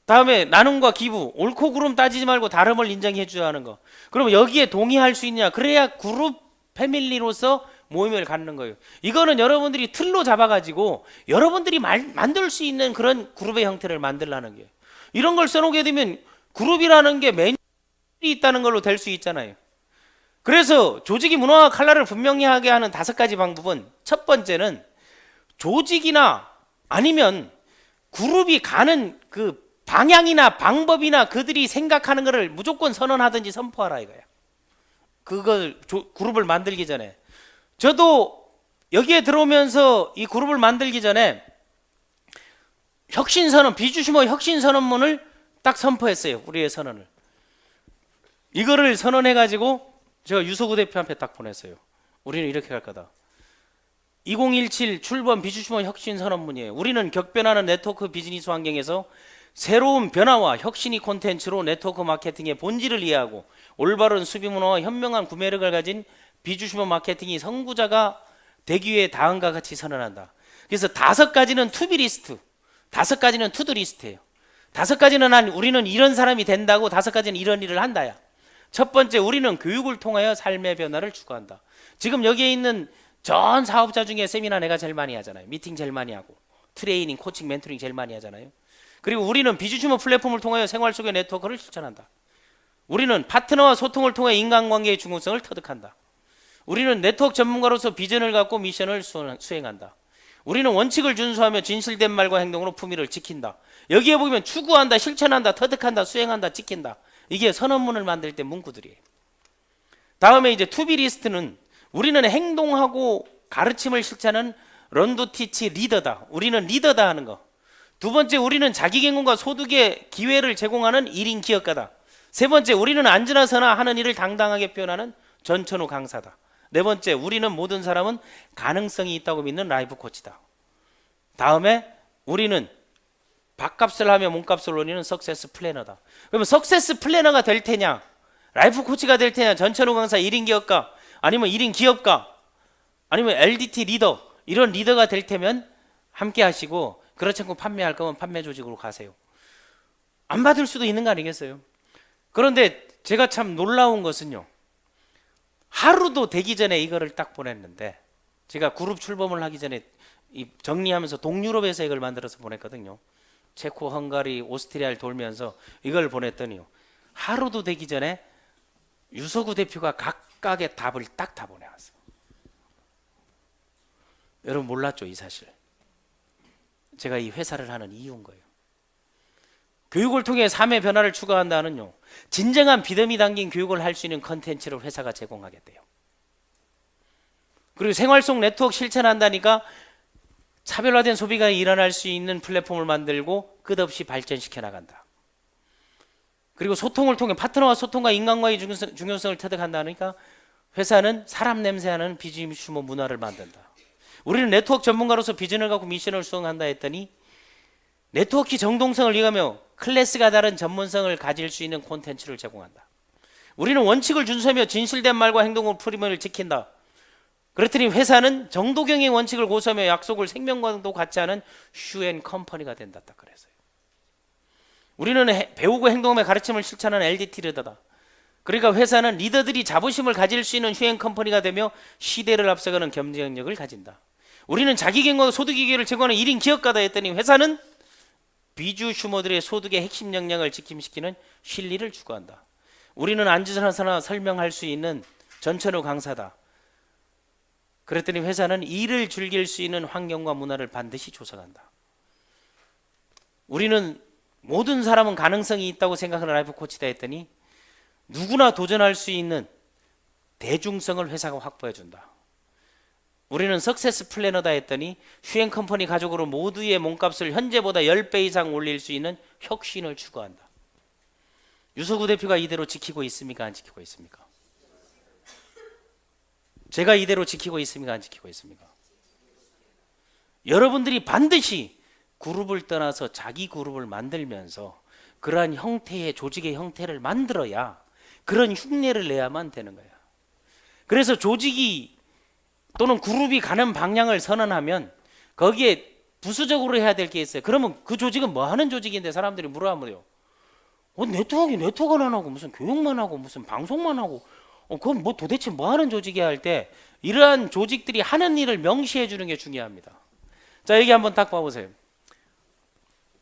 다음에 나눔과 기부, 옳고 그름 따지지 말고 다름을 인정해 주자 하는 거. 그러면 여기에 동의할 수 있냐? 그래야 그룹 패밀리로서 모임을 갖는 거예요. 이거는 여러분들이 틀로 잡아가지고 여러분들이 만들 수 있는 그런 그룹의 형태를 만들라는 게. 이런 걸 써놓게 되면 그룹이라는 게 매뉴얼이 있다는 걸로 될 수 있잖아요. 그래서 조직이 문화와 칼라를 분명히 하게 하는 5가지 방법은, 첫 번째는 조직이나 아니면 그룹이 가는 그 방향이나 방법이나 그들이 생각하는 것을 무조건 선언하든지 선포하라 이거야. 그걸 그룹을 만들기 전에. 저도 여기에 들어오면서 이 그룹을 만들기 전에 혁신선언, 비주슈머 혁신선언문을 딱 선포했어요. 우리의 선언을. 이거를 선언해가지고 제가 유서구 대표한테 딱 보냈어요. 우리는 이렇게 갈 거다. 2017 출범 비주슈머 혁신선언문이에요. 우리는 격변하는 네트워크 비즈니스 환경에서 새로운 변화와 혁신이 콘텐츠로 네트워크 마케팅의 본질을 이해하고 올바른 수비 문화와 현명한 구매력을 가진 비주슈머 마케팅이 선구자가 되기 위해 다음과 같이 선언한다. 그래서 5가지는 투비 리스트, 5가지는 투두 리스트예요. 5가지는 우리는 이런 사람이 된다고, 5가지는 이런 일을 한다야. 첫 번째, 우리는 교육을 통하여 삶의 변화를 추구한다. 지금 여기에 있는 전 사업자 중에 세미나 내가 제일 많이 하잖아요. 미팅 제일 많이 하고 트레이닝, 코칭, 멘토링 제일 많이 하잖아요. 그리고 우리는 비주슈머 플랫폼을 통하여 생활 속의 네트워크를 실천한다. 우리는 파트너와 소통을 통해 인간관계의 중요성을 터득한다. 우리는 네트워크 전문가로서 비전을 갖고 미션을 수행한다. 우리는 원칙을 준수하며 진실된 말과 행동으로 품위를 지킨다. 여기에 보면 추구한다, 실천한다, 터득한다, 수행한다, 지킨다. 이게 선언문을 만들 때 문구들이에요. 다음에 이제 투비 리스트는 우리는 행동하고 가르침을 실천하는 런도 티치 리더다. 우리는 리더다 하는 거. 두 번째, 우리는 자기경험과 소득의 기회를 제공하는 1인 기업가다. 세 번째, 우리는 안전하서나 하는 일을 당당하게 표현하는 전천후 강사다. 네 번째, 우리는 모든 사람은 가능성이 있다고 믿는 라이프 코치다. 다음에 우리는 밥값을 하며 몸값을 올리는 석세스 플래너다. 그러면 석세스 플래너가 될 테냐, 라이프 코치가 될 테냐, 전천후 강사 1인 기업가, 아니면 1인 기업가, 아니면 LDT 리더, 이런 리더가 될 테면 함께 하시고, 그렇지 않고 판매할 거면 판매 조직으로 가세요. 안 받을 수도 있는 거 아니겠어요? 그런데 제가 참 놀라운 것은요, 하루도 되기 전에 이거를 딱 보냈는데, 제가 그룹 출범을 하기 전에 정리하면서 동유럽에서 이걸 만들어서 보냈거든요. 체코, 헝가리, 오스트리아를 돌면서 이걸 보냈더니요, 하루도 되기 전에 유서구 대표가 각각의 답을 딱 다 보내왔어요. 여러분 몰랐죠, 이 사실? 제가 이 회사를 하는 이유인 거예요. 교육을 통해 삶의 변화를 추구한다는요, 진정한 믿음이 담긴 교육을 할 수 있는 컨텐츠를 회사가 제공하겠대요. 그리고 생활 속 네트워크 실천한다니까 차별화된 소비가 일어날 수 있는 플랫폼을 만들고 끝없이 발전시켜 나간다. 그리고 소통을 통해 파트너와 소통과 인간과의 중요성을 터득한다니까 회사는 사람 냄새나는 비즈니스슈머 문화를 만든다. 우리는 네트워크 전문가로서 비전을 갖고 미션을 수행한다 했더니 네트워크 정동성을 이해하며 클래스가 다른 전문성을 가질 수 있는 콘텐츠를 제공한다. 우리는 원칙을 준수하며 진실된 말과 행동으로 프리미엄을 지킨다. 그랬더니 회사는 정도경의 원칙을 고수하며 약속을 생명과도 같이 하는 슈앤컴퍼니가 된다. 딱 그랬어요. 우리는 배우고 행동하며 가르침을 실천하는 LDT 리더다. 그러니까 회사는 리더들이 자부심을 가질 수 있는 슈앤컴퍼니가 되며 시대를 앞서가는 경쟁력을 가진다. 우리는 자기경과 소득의 기회를 제공하는 1인 기업가다 했더니 회사는 비주슈머들의 소득의 핵심 역량을 직임시키는 실리를 추구한다. 우리는 앉아서나 설명할 수 있는 전천후 강사다. 그랬더니 회사는 일을 즐길 수 있는 환경과 문화를 반드시 조성한다. 우리는 모든 사람은 가능성이 있다고 생각하는 라이프 코치다 했더니 누구나 도전할 수 있는 대중성을 회사가 확보해 준다. 우리는 석세스 플래너다 했더니 슈앤컴퍼니 가족으로 모두의 몸값을 현재보다 10배 이상 올릴 수 있는 혁신을 추구한다. 유석우 대표가 이대로 지키고 있습니까? 안 지키고 있습니까? 제가 이대로 지키고 있습니까? 안 지키고 있습니까? 여러분들이 반드시 그룹을 떠나서 자기 그룹을 만들면서 그러한 형태의 조직의 형태를 만들어야 그런 흉내를 내야만 되는 거야. 그래서 조직이 또는 그룹이 가는 방향을 선언하면 거기에 부수적으로 해야 될 게 있어요. 그러면 그 조직은 뭐 하는 조직인데 사람들이 물어보면 네트워크는 안 하고 무슨 교육만 하고 무슨 방송만 하고 그건 뭐 도대체 뭐 하는 조직이야 할 때 이러한 조직들이 하는 일을 명시해 주는 게 중요합니다. 자, 여기 한번 딱 봐보세요.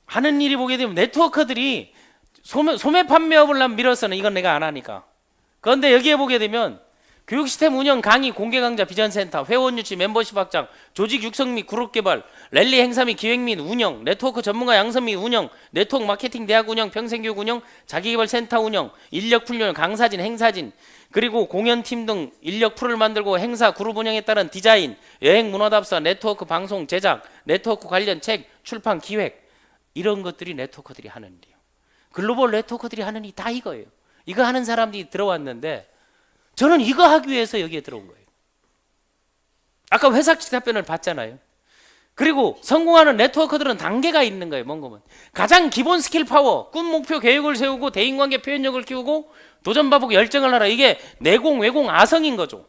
하는 일이 보게 되면 네트워커들이 소매 판매업을 난 밀어서는 이건 내가 안 하니까. 그런데 여기에 보게 되면 교육 시스템 운영, 강의, 공개 강좌, 비전센터, 회원 유치, 멤버십 확장, 조직 육성 및 그룹 개발, 랠리 행사 및 기획 및 운영, 네트워크 전문가 양성 및 운영, 네트워크 마케팅 대학 운영, 평생교육 운영, 자기개발 센터 운영, 인력 훈련, 강사진, 행사진, 그리고 공연팀 등 인력 풀을 만들고 행사, 그룹 운영에 따른 디자인, 여행 문화답사, 네트워크 방송 제작, 네트워크 관련 책, 출판, 기획, 이런 것들이 네트워커들이 하는 일이에요. 글로벌 네트워커들이 하는 일이 다 이거예요. 이거 하는 사람들이 들어왔는데 저는 이거 하기 위해서 여기에 들어온 거예요. 아까 회사 측 답변을 봤잖아요. 그리고 성공하는 네트워커들은 단계가 있는 거예요. 뭔 거면 가장 기본 스킬 파워, 꿈, 목표, 계획을 세우고 대인관계 표현력을 키우고 도전바복 열정을 하라. 이게 내공, 외공, 아성인 거죠.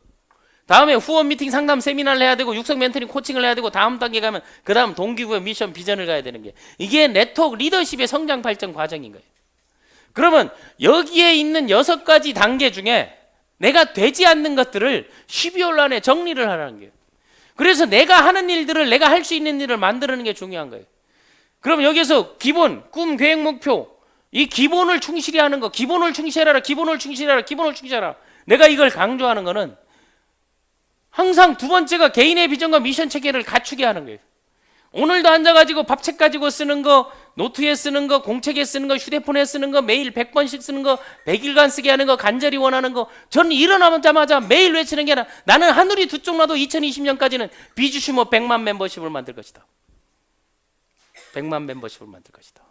다음에 후원 미팅, 상담, 세미나를 해야 되고 육성 멘토링, 코칭을 해야 되고 다음 단계 가면 그 다음 동기부여, 미션, 비전을 가야 되는 게 이게 네트워크 리더십의 성장 발전 과정인 거예요. 그러면 여기에 있는 6가지 단계 중에 내가 되지 않는 것들을 12월 안에 정리를 하라는 거예요. 그래서 내가 하는 일들을 내가 할 수 있는 일을 만드는 게 중요한 거예요. 그럼 여기서 기본, 꿈, 계획, 목표 이 기본을 충실히 하는 거, 기본을 충실하라, 기본을 충실하라, 기본을 충실하라. 내가 이걸 강조하는 거는 항상 두 번째가 개인의 비전과 미션 체계를 갖추게 하는 거예요. 오늘도 앉아가지고 밥책 가지고 쓰는 거, 노트에 쓰는 거, 공책에 쓰는 거, 휴대폰에 쓰는 거, 매일 100번씩 쓰는 거, 100일간 쓰게 하는 거, 간절히 원하는 거. 저는 일어나자마자 매일 외치는 게 아니라 나는 하늘이 두 쪽 나도 2020년까지는 비주슈머 100만 멤버십을 만들 것이다. 100만 멤버십을 만들 것이다.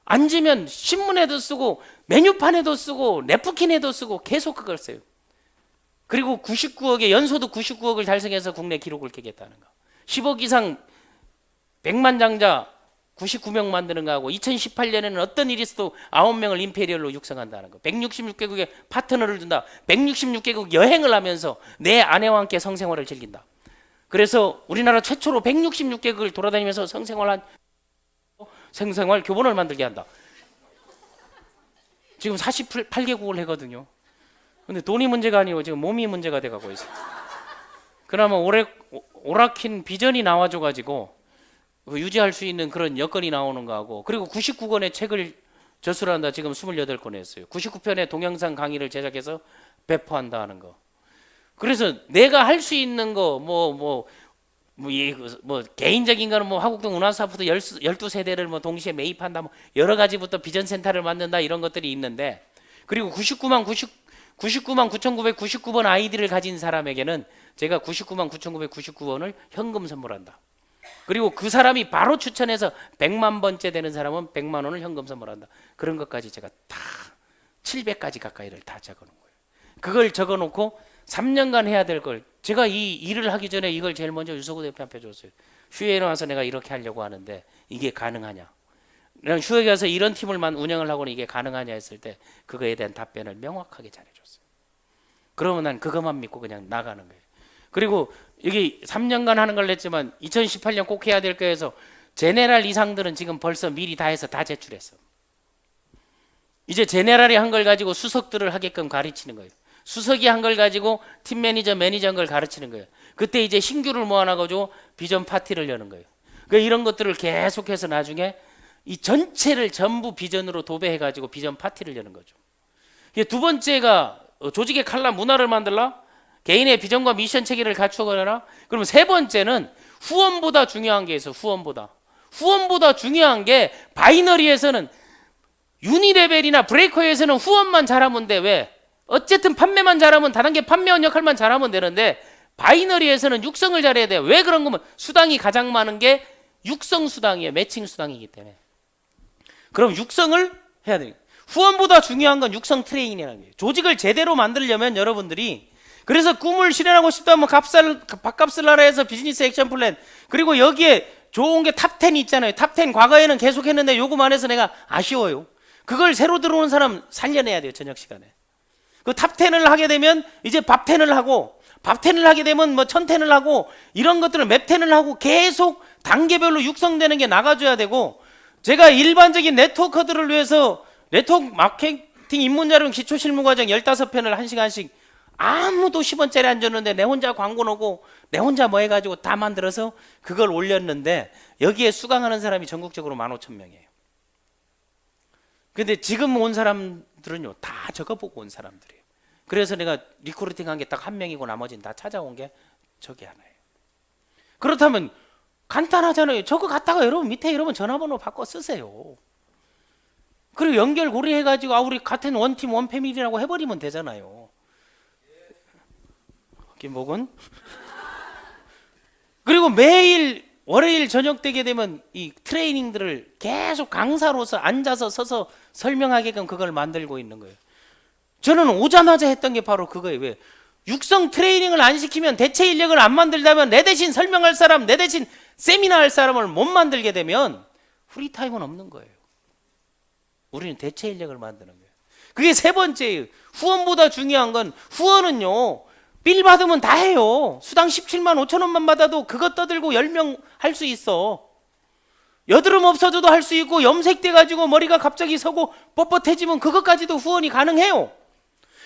앉으면 신문에도 쓰고 메뉴판에도 쓰고 냅프킨에도 쓰고 계속 그걸 써요. 그리고 99억의 연소득 99억을 달성해서 국내 기록을 깨겠다는 거. 10억 이상 100만 장자 99명 만드는 거하고 2018년에는 어떤 일이 있어도 9명을 임페리얼로 육성한다는 거. 166개국에 파트너를 준다. 166개국 여행을 하면서 내 아내와 함께 성생활을 즐긴다. 그래서 우리나라 최초로 166개국을 돌아다니면서 성생활 교본을 만들게 한다. 지금 48개국을 하거든요. 근데 돈이 문제가 아니고 지금 몸이 문제가 돼가고 있어요. 그나마 오락킨 비전이 나와줘가지고 유지할 수 있는 그런 여건이 나오는 거하고, 그리고 99권의 책을 저술한다. 지금 28권 했어요. 99편의 동영상 강의를 제작해서 배포한다 하는 거. 그래서 내가 할 수 있는 거 개인적인 거는 뭐 화곡동 문화사업부터 12세대를 뭐 동시에 매입한다, 뭐 여러 가지부터 비전센터를 만든다, 이런 것들이 있는데, 그리고 99만 9,999번 아이디를 가진 사람에게는 제가 99만 9,999원을 현금 선물한다. 그리고 그 사람이 바로 추천해서 100만 번째 되는 사람은 100만 원을 현금 선물한다. 그런 것까지 제가 다 700가지 가까이를 다 적어놓은 거예요. 그걸 적어놓고 3년간 해야 될 걸, 제가 이 일을 하기 전에 이걸 제일 먼저 유석우 대표한테 줬어요. 휴에 나와서 내가 이렇게 하려고 하는데 이게 가능하냐, 난 휴에 가서 이런 팀을 운영을 하고는 이게 가능하냐 했을 때 그거에 대한 답변을 명확하게 잘해줬어요. 그러면 난 그것만 믿고 그냥 나가는 거예요. 그리고 여기 3년간 하는 걸 냈지만 2018년 꼭 해야 될 거에서 제네랄 이상들은 지금 벌써 미리 다 해서 다 제출했어. 이제 제네랄이 한 걸 가지고 수석들을 하게끔 가르치는 거예요. 수석이 한 걸 가지고 팀 매니저 한 걸 가르치는 거예요. 그때 이제 신규를 모아놔가지고 비전 파티를 여는 거예요. 그러니까 이런 것들을 계속해서 나중에 이 전체를 전부 비전으로 도배해가지고 비전 파티를 여는 거죠. 두 번째가 조직의 칼라 문화를 만들라, 개인의 비전과 미션 체계를 갖추거나. 그러면 세 번째는 후원보다 중요한 게 있어. 후원보다 중요한 게, 바이너리에서는 유니레벨이나 브레이커에서는 후원만 잘하면 돼. 왜? 어쨌든 판매만 잘하면, 다단계 판매원 역할만 잘하면 되는데, 바이너리에서는 육성을 잘해야 돼. 왜 그런 거면 수당이 가장 많은 게 육성 수당이에요. 매칭 수당이기 때문에. 그럼 육성을 해야 돼. 후원보다 중요한 건 육성 트레이닝이라는 거예요. 조직을 제대로 만들려면 여러분들이, 그래서 꿈을 실현하고 싶다면 밥값을 하라 해서 비즈니스 액션 플랜, 그리고 여기에 좋은 게 탑10 있잖아요. 탑10 과거에는 계속 했는데 요금 안 해서 내가 아쉬워요. 그걸 새로 들어오는 사람 살려내야 돼요. 저녁 시간에. 그 탑10을 하게 되면 이제 밥10을 하고, 밥10을 하게 되면 뭐 1010을 하고, 이런 것들을 맵10을 하고 계속 단계별로 육성되는 게 나가줘야 되고, 제가 일반적인 네트워커들을 위해서 네트워크 마케팅 입문자료 기초 실무 과정 15편을 1시간씩 아무도 10원짜리 안 줬는데 내 혼자 광고 넣고 내 혼자 뭐 해가지고 다 만들어서 그걸 올렸는데, 여기에 수강하는 사람이 전국적으로 15,000명이에요. 근데 지금 온 사람들은요, 다 저거 보고 온 사람들이에요. 그래서 내가 리크루팅 한 게 딱 1명이고 나머지는 다 찾아온 게 저게 하나예요. 그렇다면 간단하잖아요. 저거 갖다가 여러분 밑에 여러분 전화번호 바꿔 쓰세요. 그리고 연결 고리해가지고 우리 같은 원팀 원패밀리라고 해버리면 되잖아요. 김복은. 그리고 매일 월요일 저녁 되게 되면 이 트레이닝들을 계속 강사로서 앉아서 서서 설명하게끔 그걸 만들고 있는 거예요. 저는 오자마자 했던 게 바로 그거예요. 왜? 육성 트레이닝을 안 시키면 대체 인력을 안 만들다면 내 대신 설명할 사람, 내 대신 세미나 할 사람을 못 만들게 되면 프리타임은 없는 거예요. 우리는 대체 인력을 만드는 거예요. 그게 세 번째예요. 후원보다 중요한 건, 후원은요, 빌 받으면 다 해요. 수당 17만 5천 원만 받아도 그것 떠들고 10명 할 수 있어. 여드름 없어져도 할 수 있고, 염색돼 가지고 머리가 갑자기 서고 뻣뻣해지면 그것까지도 후원이 가능해요.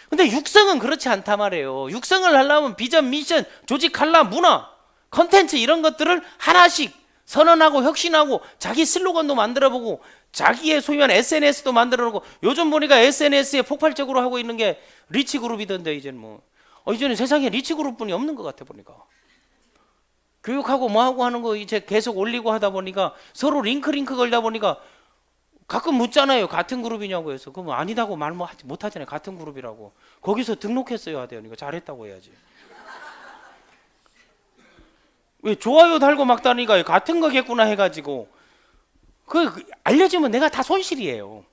근데 육성은 그렇지 않단 말이에요. 육성을 하려면 비전, 미션, 조직 칼라, 문화, 컨텐츠 이런 것들을 하나씩 선언하고 혁신하고 자기 슬로건도 만들어보고 자기의 소위 말하는 SNS도 만들어놓고, 요즘 보니까 SNS에 폭발적으로 하고 있는 게 리치그룹이던데, 이제는 뭐 이제는 세상에 리치그룹뿐이 없는 것 같아 보니까. 교육하고 뭐하고 하는 거 이제 계속 올리고 하다 보니까 서로 링크 걸다 보니까 가끔 묻잖아요. 같은 그룹이냐고 해서. 그럼 아니다고 말 못 하잖아요. 같은 그룹이라고. 거기서 등록했어야 돼요. 그러니까 잘했다고 해야지. 왜 좋아요 달고 막 다니까 같은 거겠구나 해가지고 그 알려주면 내가 다 손실이에요.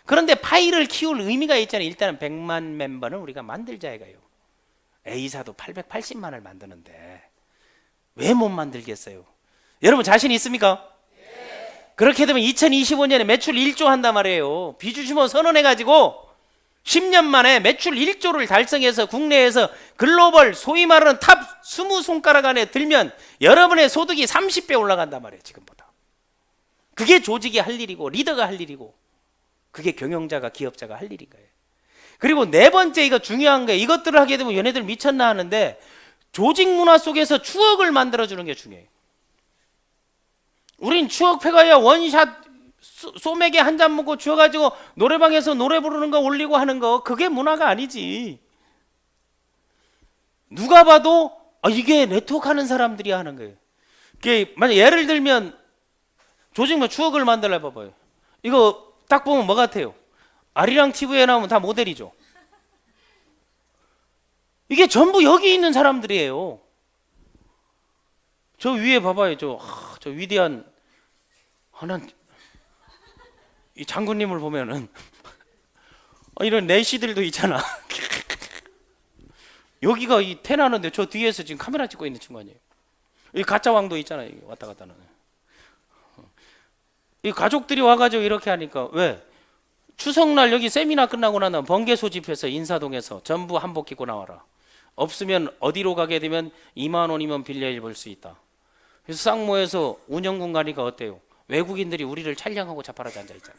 그런데 파일을 키울 의미가 있잖아요. 일단은 100만 멤버는 우리가 만들자 이거예요. A사도 880만을 만드는데 왜 못 만들겠어요? 여러분 자신 있습니까? 네. 그렇게 되면 2025년에 매출 1조 한단 말이에요. 비주주모 선언해가지고 10년 만에 매출 1조를 달성해서 국내에서 글로벌 소위 말하는 탑 20손가락 안에 들면 여러분의 소득이 30배 올라간단 말이에요. 지금보다. 그게 조직이 할 일이고 리더가 할 일이고 그게 경영자가 기업자가 할 일인 거예요. 그리고 네 번째 이거 중요한 거예요. 이것들을 하게 되면 얘네들 미쳤나 하는데, 조직 문화 속에서 추억을 만들어주는 게 중요해요. 우린 추억 패가야 원샷 소맥에 한 잔 먹고 주워가지고 노래방에서 노래 부르는 거 올리고 하는 거, 그게 문화가 아니지. 누가 봐도 이게 네트워크 하는 사람들이 하는 거예요. 만약 예를 들면 조직문 추억을 만들어 봐봐요. 이거 딱 보면 뭐 같아요? 아리랑 TV에 나오면 다 모델이죠. 이게 전부 여기 있는 사람들이에요. 저 위에 봐봐요. 저 위대한 이 장군님을 보면은 이런 내시들도 있잖아. 여기가 이 태나는데 저 뒤에서 지금 카메라 찍고 있는 친구 아니에요. 이 가짜 왕도 있잖아요. 왔다 갔다 하는. 이 가족들이 와가지고 이렇게 하니까 왜? 추석날 여기 세미나 끝나고 나면 번개 소집해서 인사동에서 전부 한복 입고 나와라. 없으면 어디로 가게 되면 2만 원이면 빌려 입을 수 있다. 그래서 싹 모여서 운영군 가니까 어때요? 외국인들이 우리를 촬영하고 자빠라져 앉아 있잖아.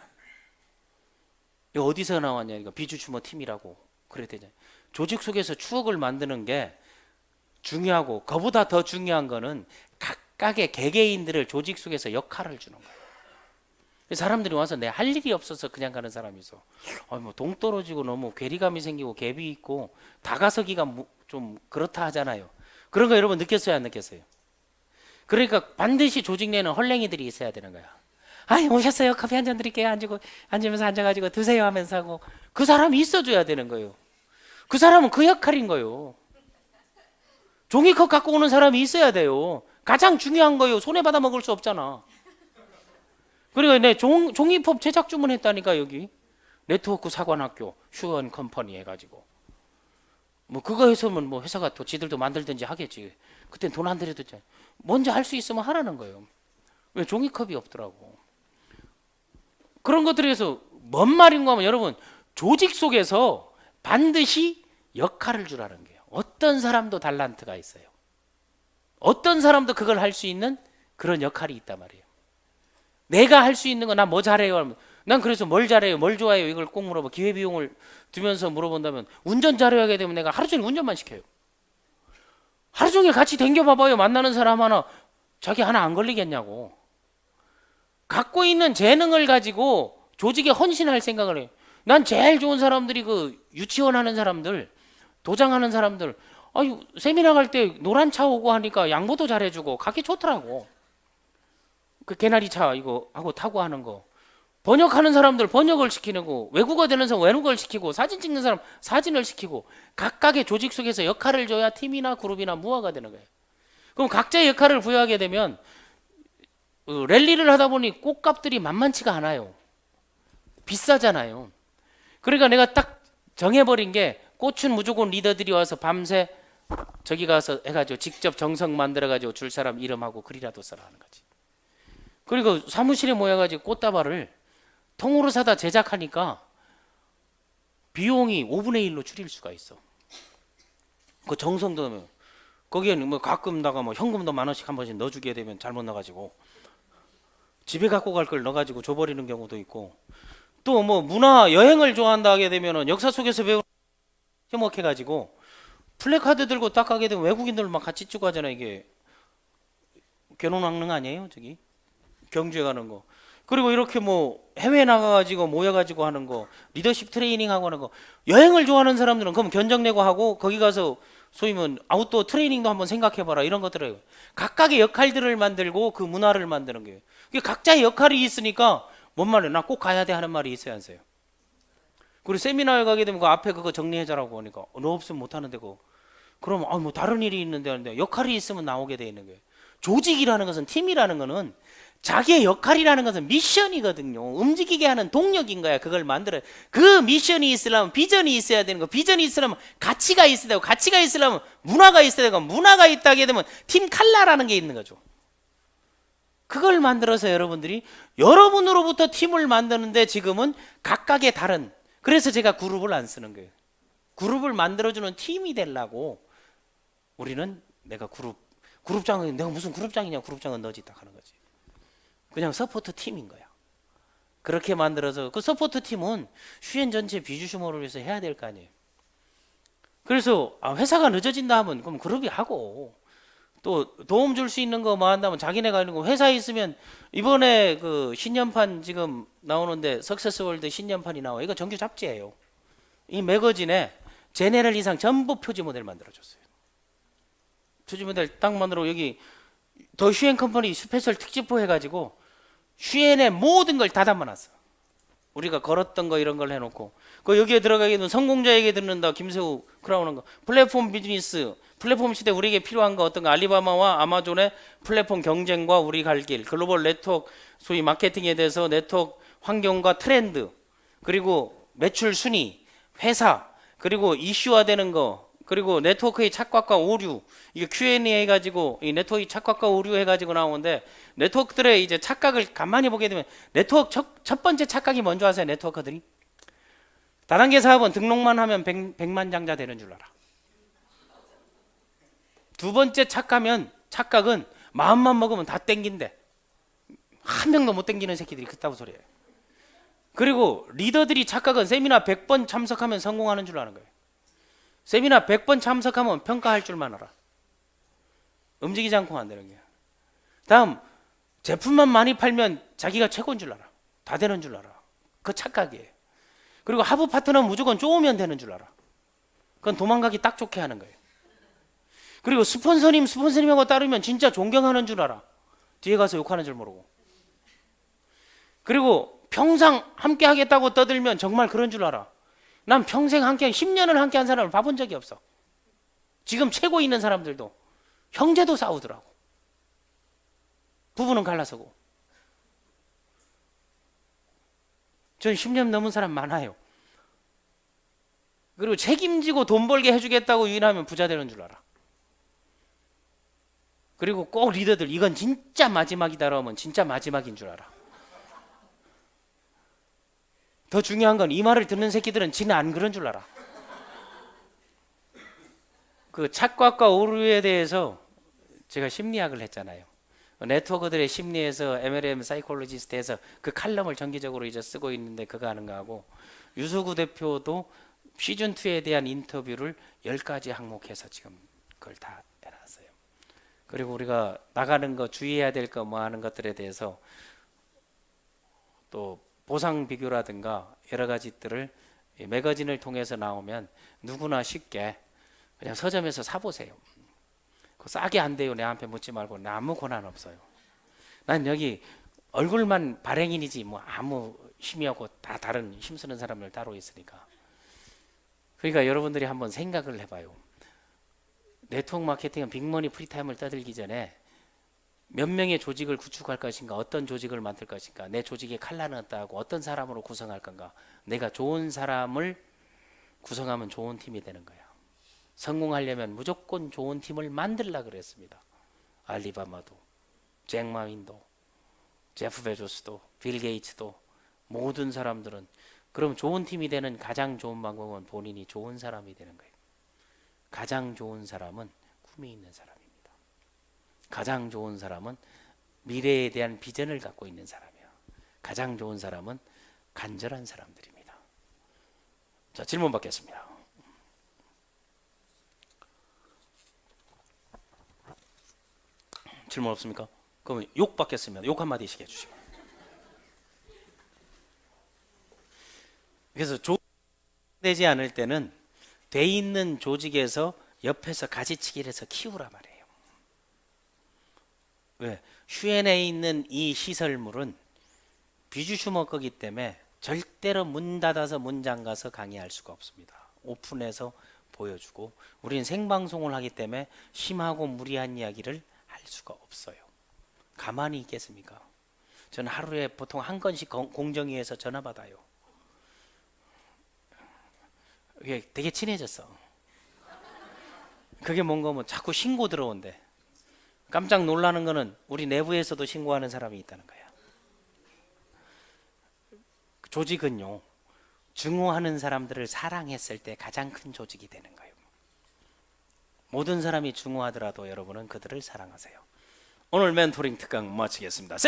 이거 어디서 나왔냐? 이거 비주주모 팀이라고 그랬대잖아요. 조직 속에서 추억을 만드는 게 중요하고, 그보다 더 중요한 거는 각각의 개개인들을 조직 속에서 역할을 주는 거예요. 사람들이 와서 내 할 일이 없어서 그냥 가는 사람이 있어. 뭐 동떨어지고 너무 괴리감이 생기고 갭이 있고 다가서기가 좀 그렇다 하잖아요. 그런 거 여러분 느꼈어요, 안 느꼈어요? 그러니까 반드시 조직 내에는 헐랭이들이 있어야 되는 거야. 오셨어요? 커피 한 잔 드릴게요. 앉으면서 앉아가지고 드세요 하면서 하고, 그 사람이 있어줘야 되는 거예요. 그 사람은 그 역할인 거예요. 종이컵 갖고 오는 사람이 있어야 돼요. 가장 중요한 거예요. 손해받아 먹을 수 없잖아. 그리고 내 종이컵 제작 주문했다니까. 여기 네트워크 사관학교, 휴원 컴퍼니 해가지고 뭐 그거 해서면 뭐 회사가 또 지들도 만들든지 하겠지. 그땐 돈 안 들여도 돼. 먼저 할 수 있으면 하라는 거예요. 왜 종이컵이 없더라고. 그런 것들에서 뭔 말인가 하면 여러분 조직 속에서 반드시 역할을 주라는 거예요. 어떤 사람도 달란트가 있어요. 어떤 사람도 그걸 할 수 있는 그런 역할이 있단 말이에요. 내가 할 수 있는 거 나 뭐 잘해요 하면 난 그래서 뭘 잘해요 뭘 좋아해요 이걸 꼭 물어봐. 기회비용을 두면서 물어본다면 운전 잘해야 되면 내가 하루 종일 운전만 시켜요. 하루 종일 같이 댕겨봐봐요. 만나는 사람 하나 자기 하나 안 걸리겠냐고. 갖고 있는 재능을 가지고 조직에 헌신할 생각을 해요. 난 제일 좋은 사람들이 그 유치원 하는 사람들, 도장하는 사람들, 아유 세미나 갈 때 노란 차 오고 하니까 양보도 잘해주고 가기 좋더라고. 그 개나리 차 이거 하고 타고 하는 거. 번역하는 사람들 번역을 시키는 거, 외국어 되는 사람 외국어를 시키고, 사진 찍는 사람 사진을 시키고, 각각의 조직 속에서 역할을 줘야 팀이나 그룹이나 무화가 되는 거예요. 그럼 각자의 역할을 부여하게 되면 랠리를 하다 보니 꽃값들이 만만치가 않아요. 비싸잖아요. 그러니까 내가 딱 정해버린 게 꽃은 무조건 리더들이 와서 밤새 저기 가서 해가지고 직접 정성 만들어가지고 줄 사람 이름하고 글이라도 써라 하는 거지. 그리고 사무실에 모여가지고 꽃다발을 통으로 사다 제작하니까 비용이 5분의 1로 줄일 수가 있어. 그 정성도 거기에는 뭐 가끔 나가 뭐 현금도 10,000원씩 한 번씩 넣어주게 되면 잘못 넣어가지고 집에 갖고 갈 걸 넣어가지고 줘버리는 경우도 있고, 또 뭐 문화 여행을 좋아한다 하게 되면은 역사 속에서 배운 해먹해가지고 플래카드 들고 딱 가게 되면 외국인들 막 같이 찍고 하잖아요. 이게 결혼왕릉 아니에요 저기 경주에 가는 거. 그리고 이렇게 뭐 해외 나가가지고 모여가지고 하는 거, 리더십 트레이닝 하고 하는 거. 여행을 좋아하는 사람들은 그럼 견적 내고 하고 거기 가서 소위 뭐 아웃도어 트레이닝도 한번 생각해봐라 이런 것들을 각각의 역할들을 만들고 그 문화를 만드는 거예요. 각자의 역할이 있으니까 뭔 말이에요? 나 꼭 가야 돼 하는 말이 있어야 하세요. 그리고 세미나에 가게 되면 그 앞에 그거 정리해자라고 하니까 너 없으면 못 하는데 그거. 그럼 뭐 다른 일이 있는데 하는데 역할이 있으면 나오게 돼 있는 거예요. 조직이라는 것은, 팀이라는 것은 자기의 역할이라는 것은 미션이거든요. 움직이게 하는 동력인 거야. 그걸 만들어요. 그 미션이 있으려면 비전이 있어야 되는 거. 비전이 있으려면 가치가 있어야 되고, 가치가 있으려면 문화가 있어야 되고, 문화가 있다게 되면 팀 칼라라는 게 있는 거죠. 그걸 만들어서 여러분들이 여러분으로부터 팀을 만드는데 지금은 각각의 다른, 그래서 제가 그룹을 안 쓰는 거예요. 그룹을 만들어주는 팀이 되려고 우리는 내가 그룹장은 내가 무슨 그룹장이냐, 그룹장은 너지 딱 하는 거지. 그냥 서포트 팀인 거야. 그렇게 만들어서 그 서포트 팀은 슈엔 전체 비주슈머를 위해서 해야 될 거 아니에요. 그래서 회사가 늦어진다 하면 그럼 그룹이 하고, 또 도움 줄 수 있는 거 뭐 한다면 자기네가 있는 거, 회사에 있으면 이번에 그 신년판 지금 나오는데 석세스월드 신년판이 나와. 이거 정규 잡지예요. 이 매거진에 제네럴 이상 전부 표지 모델 만들어줬어요. 표지 모델 딱 만들어 여기 더 슈엔 컴퍼니 스페셜 특집부 해가지고 슈엔의 모든 걸 다 담아놨어. 우리가 걸었던 거 이런 걸 해놓고, 그 여기에 들어가게 되면 성공자에게 듣는다 김세우 크라우는 거, 플랫폼 비즈니스, 플랫폼 시대 우리에게 필요한 거 어떤 거, 알리바바와 아마존의 플랫폼 경쟁과 우리 갈 길, 글로벌 네트워크 소위 마케팅에 대해서 네트워크 환경과 트렌드, 그리고 매출 순위, 회사, 그리고 이슈화되는 거, 그리고 네트워크의 착각과 오류, 이게 Q&A 해가지고 이 네트워크의 착각과 오류 해가지고 나오는데, 네트워크들의 이제 착각을 가만히 보게 되면 네트워크 첫 번째 착각이 뭔지 아세요? 네트워크들이 다단계 사업은 등록만 하면 100만 장자 되는 줄 알아. 두 번째 착각은 마음만 먹으면 다 땡긴대. 한 명도 못 땡기는 새끼들이 그따구 소리예요. 그리고 리더들이 착각은 세미나 100번 참석하면 성공하는 줄 아는 거예요. 세미나 100번 참석하면 평가할 줄만 알아. 움직이지 않고 안 되는 거야. 다음, 제품만 많이 팔면 자기가 최고인 줄 알아. 다 되는 줄 알아. 그 착각이에요. 그리고 하부 파트너는 무조건 쪼으면 되는 줄 알아. 그건 도망가기 딱 좋게 하는 거예요. 그리고 스폰서님하고 따르면 진짜 존경하는 줄 알아. 뒤에 가서 욕하는 줄 모르고. 그리고 평생 함께 하겠다고 떠들면 정말 그런 줄 알아. 난 평생 함께 10년을 함께 한 사람을 봐본 적이 없어. 지금 최고 있는 사람들도 형제도 싸우더라고. 부부는 갈라서고. 전 10년 넘은 사람 많아요. 그리고 책임지고 돈 벌게 해주겠다고 유인하면 부자 되는 줄 알아. 그리고 꼭 리더들 이건 진짜 마지막이다 그러면 진짜 마지막인 줄 알아. 더 중요한 건 이 말을 듣는 새끼들은 지는 안 그런 줄 알아. 그 착각과 오류에 대해서 제가 심리학을 했잖아요. 네트워크들의 심리에서 MLM 사이콜로지스트에서 그 칼럼을 정기적으로 이제 쓰고 있는데 그거 하는 거하고, 유수구 대표도 시즌2에 대한 인터뷰를 10가지 항목해서 지금 그걸 다 해놨어요. 그리고 우리가 나가는 거 주의해야 될 거 뭐 하는 것들에 대해서 또 보상 비교라든가 여러 가지들을 매거진을 통해서 나오면 누구나 쉽게 그냥 서점에서 사보세요. 그거 싸게 안 돼요 내한테 묻지 말고. 나 아무 권한 없어요. 난 여기 얼굴만 발행인이지 뭐 아무 힘이 없고 다 다른 힘쓰는 사람들 따로 있으니까. 그러니까 여러분들이 한번 생각을 해봐요. 네트워크 마케팅은 빅머니 프리타임을 떠들기 전에 몇 명의 조직을 구축할 것인가, 어떤 조직을 만들 것인가, 내 조직의 칼라는 어떠하고 어떤 사람으로 구성할 건가. 내가 좋은 사람을 구성하면 좋은 팀이 되는 거야. 성공하려면 무조건 좋은 팀을 만들라 그랬습니다. 알리바마도, 잭마윈도, 제프 베조스도, 빌 게이츠도, 모든 사람들은. 그럼 좋은 팀이 되는 가장 좋은 방법은 본인이 좋은 사람이 되는 거예요. 가장 좋은 사람은 꿈이 있는 사람입니다. 가장 좋은 사람은 미래에 대한 비전을 갖고 있는 사람이에요. 가장 좋은 사람은 간절한 사람들입니다. 자, 질문 받겠습니다. 질문 없습니까? 그러면 욕 받겠습니다. 욕 한마디씩 해주시고. 그래서 되지 않을 때는 돼 있는 조직에서 옆에서 가지치기를 해서 키우라 말이에요. 왜? 휴엔에 있는 이 시설물은 비주슈머 거기 때문에 절대로 문 닫아서 문 잠가서 강의할 수가 없습니다. 오픈해서 보여주고, 우리는 생방송을 하기 때문에 심하고 무리한 이야기를 할 수가 없어요. 가만히 있겠습니까? 저는 하루에 보통 한 건씩 공정위에서 전화 받아요. 이게 되게 친해졌어. 그게 뭔가 뭐 자꾸 신고 들어온대. 깜짝 놀라는 거는 우리 내부에서도 신고하는 사람이 있다는 거야. 조직은요, 증오하는 사람들을 사랑했을 때 가장 큰 조직이 되는 거예요. 모든 사람이 증오하더라도 여러분은 그들을 사랑하세요. 오늘 멘토링 특강 마치겠습니다.